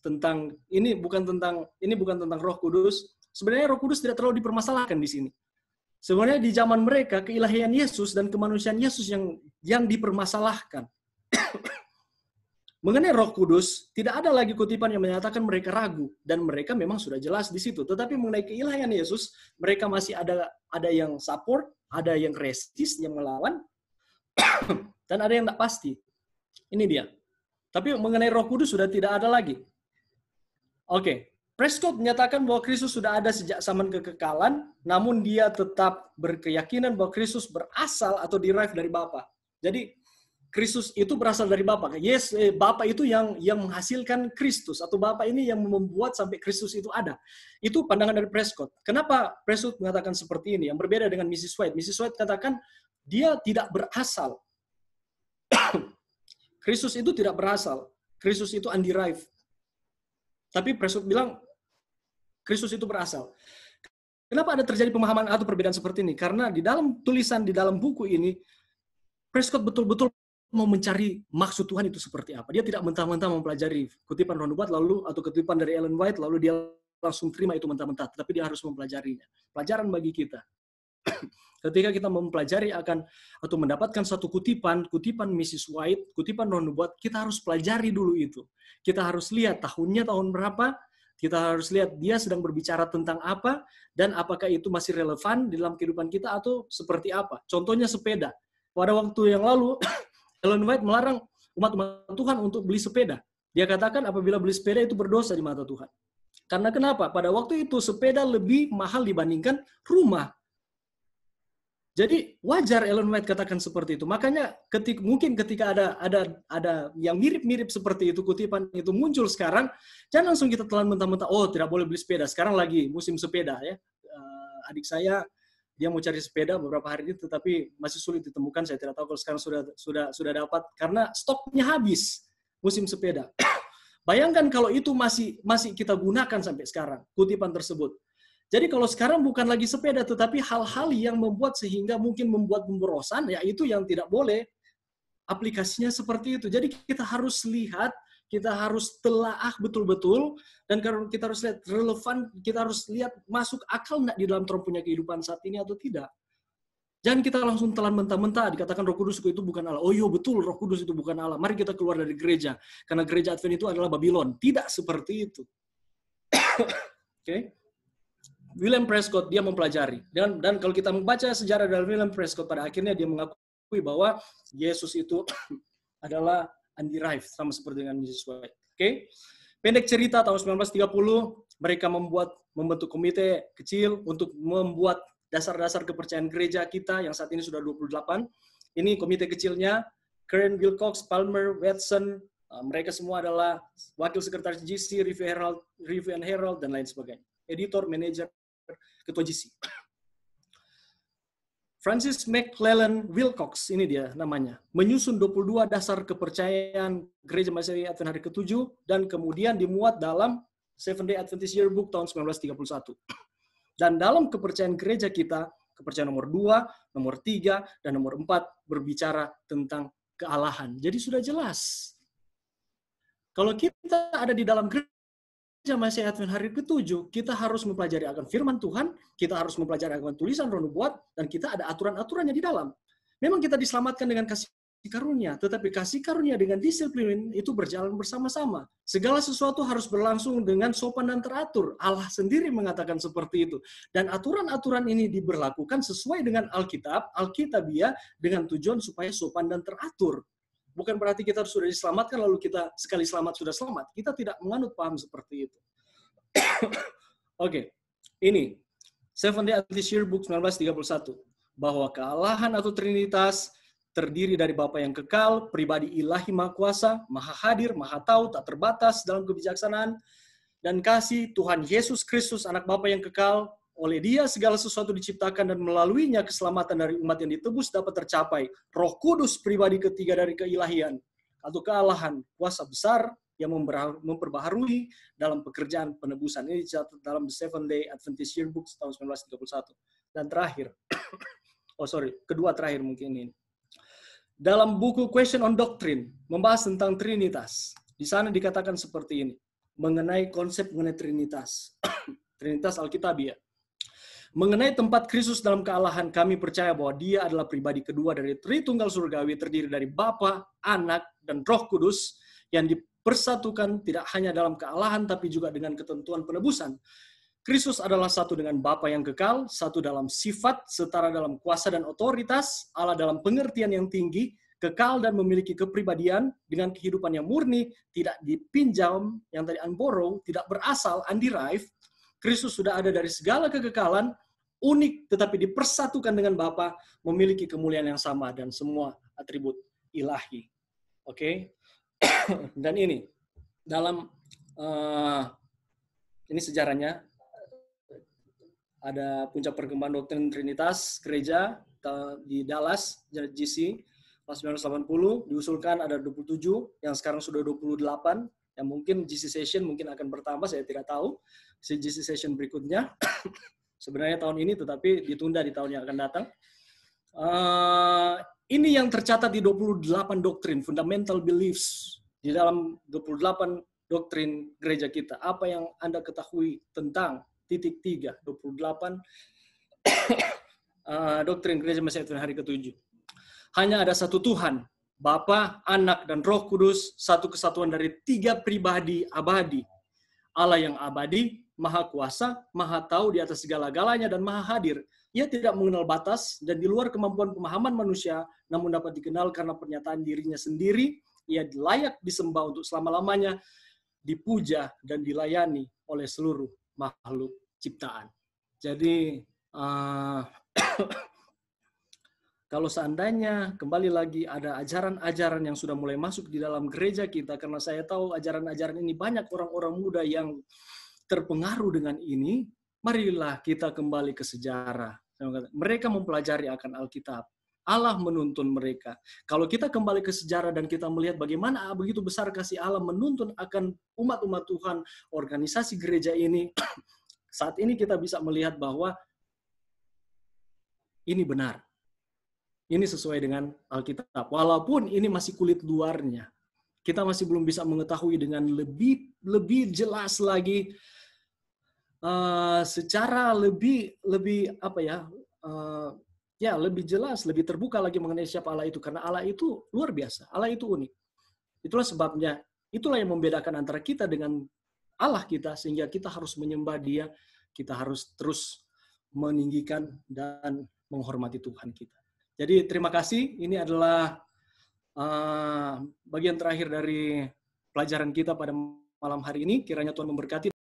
tentang ini bukan tentang Roh Kudus. Sebenarnya Roh Kudus tidak terlalu dipermasalahkan di sini. Sebenarnya di zaman mereka keilahian Yesus dan kemanusiaan Yesus yang dipermasalahkan. Mengenai Roh Kudus, tidak ada lagi kutipan yang menyatakan mereka ragu, dan mereka memang sudah jelas di situ. Tetapi mengenai keilahian Yesus, mereka masih ada yang support, ada yang resist, yang melawan, dan ada yang tidak pasti. Ini dia. Tapi mengenai Roh Kudus sudah tidak ada lagi. Oke. Prescott menyatakan bahwa Kristus sudah ada sejak zaman kekekalan, namun dia tetap berkeyakinan bahwa Kristus berasal atau derive dari Bapa. Jadi Kristus itu berasal dari Bapa. Bapa itu yang menghasilkan Kristus, atau Bapa ini yang membuat sampai Kristus itu ada. Itu pandangan dari Prescott. Kenapa Prescott mengatakan seperti ini? Yang berbeda dengan Mrs. White. Mrs. White katakan dia tidak berasal. Kristus itu tidak berasal. Kristus itu underive. Tapi Prescott bilang Kristus itu berasal. Kenapa ada terjadi pemahaman atau perbedaan seperti ini? Karena di dalam tulisan, di dalam buku ini, Prescott betul-betul mau mencari maksud Tuhan itu seperti apa. Dia tidak mentah-mentah mempelajari kutipan Roh Nubuat lalu atau kutipan dari Ellen White lalu dia langsung terima itu mentah-mentah, tetapi dia harus mempelajarinya. Pelajaran bagi kita. Ketika kita mempelajari akan atau mendapatkan satu kutipan Mrs. White, kutipan Roh Nubuat, kita harus pelajari dulu itu. Kita harus lihat tahunnya tahun berapa, kita harus lihat dia sedang berbicara tentang apa, dan apakah itu masih relevan di dalam kehidupan kita atau seperti apa. Contohnya sepeda. Pada waktu yang lalu, Ellen White melarang umat-umat Tuhan untuk beli sepeda. Dia katakan apabila beli sepeda itu berdosa di mata Tuhan. Karena kenapa? Pada waktu itu sepeda lebih mahal dibandingkan rumah. Jadi wajar Ellen White katakan seperti itu. Makanya mungkin ketika ada yang mirip-mirip seperti itu, kutipan itu muncul sekarang, jangan langsung kita telan mentah-mentah, oh tidak boleh beli sepeda. Sekarang lagi musim sepeda ya. Adik saya dia mau cari sepeda beberapa hari ini, tetapi masih sulit ditemukan. Saya tidak tahu kalau sekarang sudah dapat karena stoknya habis musim sepeda. Bayangkan kalau itu masih kita gunakan sampai sekarang kutipan tersebut. Jadi kalau sekarang bukan lagi sepeda, tetapi hal-hal yang membuat sehingga mungkin membuat pemborosan, ya itu yang tidak boleh. Aplikasinya seperti itu. Jadi kita harus lihat, kita harus telaah betul-betul, dan kita harus lihat relevan, kita harus lihat masuk akal nggak di dalam punya kehidupan saat ini atau tidak. Jangan kita langsung telan mentah-mentah, dikatakan Roh Kudus itu bukan Allah. Oh iya betul, Roh Kudus itu bukan Allah. Mari kita keluar dari gereja, karena gereja Advent itu adalah Babylon. Tidak seperti itu. Oke. William Prescott dia mempelajari dan kalau kita membaca sejarah dari William Prescott pada akhirnya dia mengakui bahwa Yesus itu adalah underived sama seperti dengan Mrs. White. Oke. Pendek cerita tahun 1930 mereka membentuk komite kecil untuk membuat dasar-dasar kepercayaan gereja kita yang saat ini sudah 28. Ini komite kecilnya Karen Wilcox, Palmer, Watson, mereka semua adalah wakil sekretaris GC, Review and Herald dan lain sebagainya. Editor, manajer, ketua GC. Francis McClellan Wilcox, ini dia namanya, menyusun 22 dasar kepercayaan Gereja Masehi Advent Hari ke-7 dan kemudian dimuat dalam Seventh-day Adventist Yearbook tahun 1931. Dan dalam kepercayaan gereja kita, kepercayaan nomor 2, nomor 3, dan nomor 4 berbicara tentang kealahan. Jadi sudah jelas. Kalau kita ada di dalam gereja Masehi Advent Hari ke-7, kita harus mempelajari akan firman Tuhan, kita harus mempelajari akan tulisan Roh Nubuat, dan kita ada aturan-aturannya di dalam. Memang kita diselamatkan dengan kasih karunia, tetapi kasih karunia dengan disiplin itu berjalan bersama-sama. Segala sesuatu harus berlangsung dengan sopan dan teratur. Allah sendiri mengatakan seperti itu. Dan aturan-aturan ini diberlakukan sesuai dengan Alkitab, Alkitabiah, dengan tujuan supaya sopan dan teratur. Bukan berarti kita sudah diselamatkan lalu kita sekali selamat sudah selamat. Kita tidak menganut paham seperti itu. Oke, ini Seventh-day Adventist Yearbook 1931 bahwa kealahan atau Trinitas terdiri dari Bapa yang kekal, pribadi ilahi maha kuasa, maha hadir, maha tahu, tak terbatas dalam kebijaksanaan dan kasih Tuhan Yesus Kristus anak Bapa yang kekal. Oleh Dia segala sesuatu diciptakan dan melaluinya keselamatan dari umat yang ditebus dapat tercapai. Roh Kudus pribadi ketiga dari keilahian atau kealahan, kuasa besar yang memperbaharui dalam pekerjaan penebusan. Ini dicatat dalam The Seventh-day Adventist Yearbook tahun 1931. Dan terakhir, kedua terakhir mungkin ini. Dalam buku Question on Doctrine, membahas tentang Trinitas. Di sana dikatakan seperti ini, mengenai Trinitas. Trinitas Alkitabiah. Mengenai tempat Kristus dalam kealahan, kami percaya bahwa Dia adalah pribadi kedua dari Tritunggal Surgawi, terdiri dari Bapa, Anak, dan Roh Kudus, yang dipersatukan tidak hanya dalam kealahan, tapi juga dengan ketentuan penebusan. Kristus adalah satu dengan Bapa yang kekal, satu dalam sifat, setara dalam kuasa dan otoritas, Allah dalam pengertian yang tinggi, kekal dan memiliki kepribadian dengan kehidupan yang murni, tidak dipinjam, yang tadi unborrowed, tidak berasal, underived. Kristus sudah ada dari segala kekekalan, unik tetapi dipersatukan dengan Bapa, memiliki kemuliaan yang sama dan semua atribut ilahi. Oke. Dan ini dalam ini sejarahnya ada puncak perkembangan doktrin Trinitas gereja di Dallas, GC, tahun 1980 diusulkan ada 27, yang sekarang sudah 28. Yang mungkin GC Session mungkin akan bertambah, saya tidak tahu. CGC session berikutnya. Sebenarnya tahun ini, tetapi ditunda di tahun yang akan datang. Ini yang tercatat di 28 doktrin, fundamental beliefs, di dalam 28 doktrin gereja kita. Apa yang Anda ketahui tentang titik 3, 28 doktrin gereja Mesias Tuhan hari ke-7. Hanya ada satu Tuhan, Bapa, Anak, dan Roh Kudus, satu kesatuan dari 3 pribadi abadi. Allah yang abadi, maha kuasa, maha tahu di atas segala-galanya, dan maha hadir. Ia tidak mengenal batas, dan di luar kemampuan pemahaman manusia, namun dapat dikenal karena pernyataan dirinya sendiri. Ia layak disembah untuk selama-lamanya, dipuja dan dilayani oleh seluruh makhluk ciptaan. Jadi, kalau seandainya kembali lagi ada ajaran-ajaran yang sudah mulai masuk di dalam gereja kita, karena saya tahu ajaran-ajaran ini banyak orang-orang muda yang terpengaruh dengan ini, marilah kita kembali ke sejarah. Mereka mempelajari akan Alkitab. Allah menuntun mereka. Kalau kita kembali ke sejarah dan kita melihat bagaimana begitu besar kasih Allah menuntun akan umat-umat Tuhan, organisasi gereja ini, saat ini kita bisa melihat bahwa ini benar. Ini sesuai dengan Alkitab. Walaupun ini masih kulit luarnya, kita masih belum bisa mengetahui dengan lebih jelas lagi, secara lebih lebih jelas, lebih terbuka lagi mengenai siapa Allah itu. Karena Allah itu luar biasa, Allah itu unik. Itulah sebabnya, itulah yang membedakan antara kita dengan Allah kita, sehingga kita harus menyembah Dia, kita harus terus meninggikan dan menghormati Tuhan kita. Jadi terima kasih, ini adalah bagian terakhir dari pelajaran kita pada malam hari ini. Kiranya Tuhan memberkati.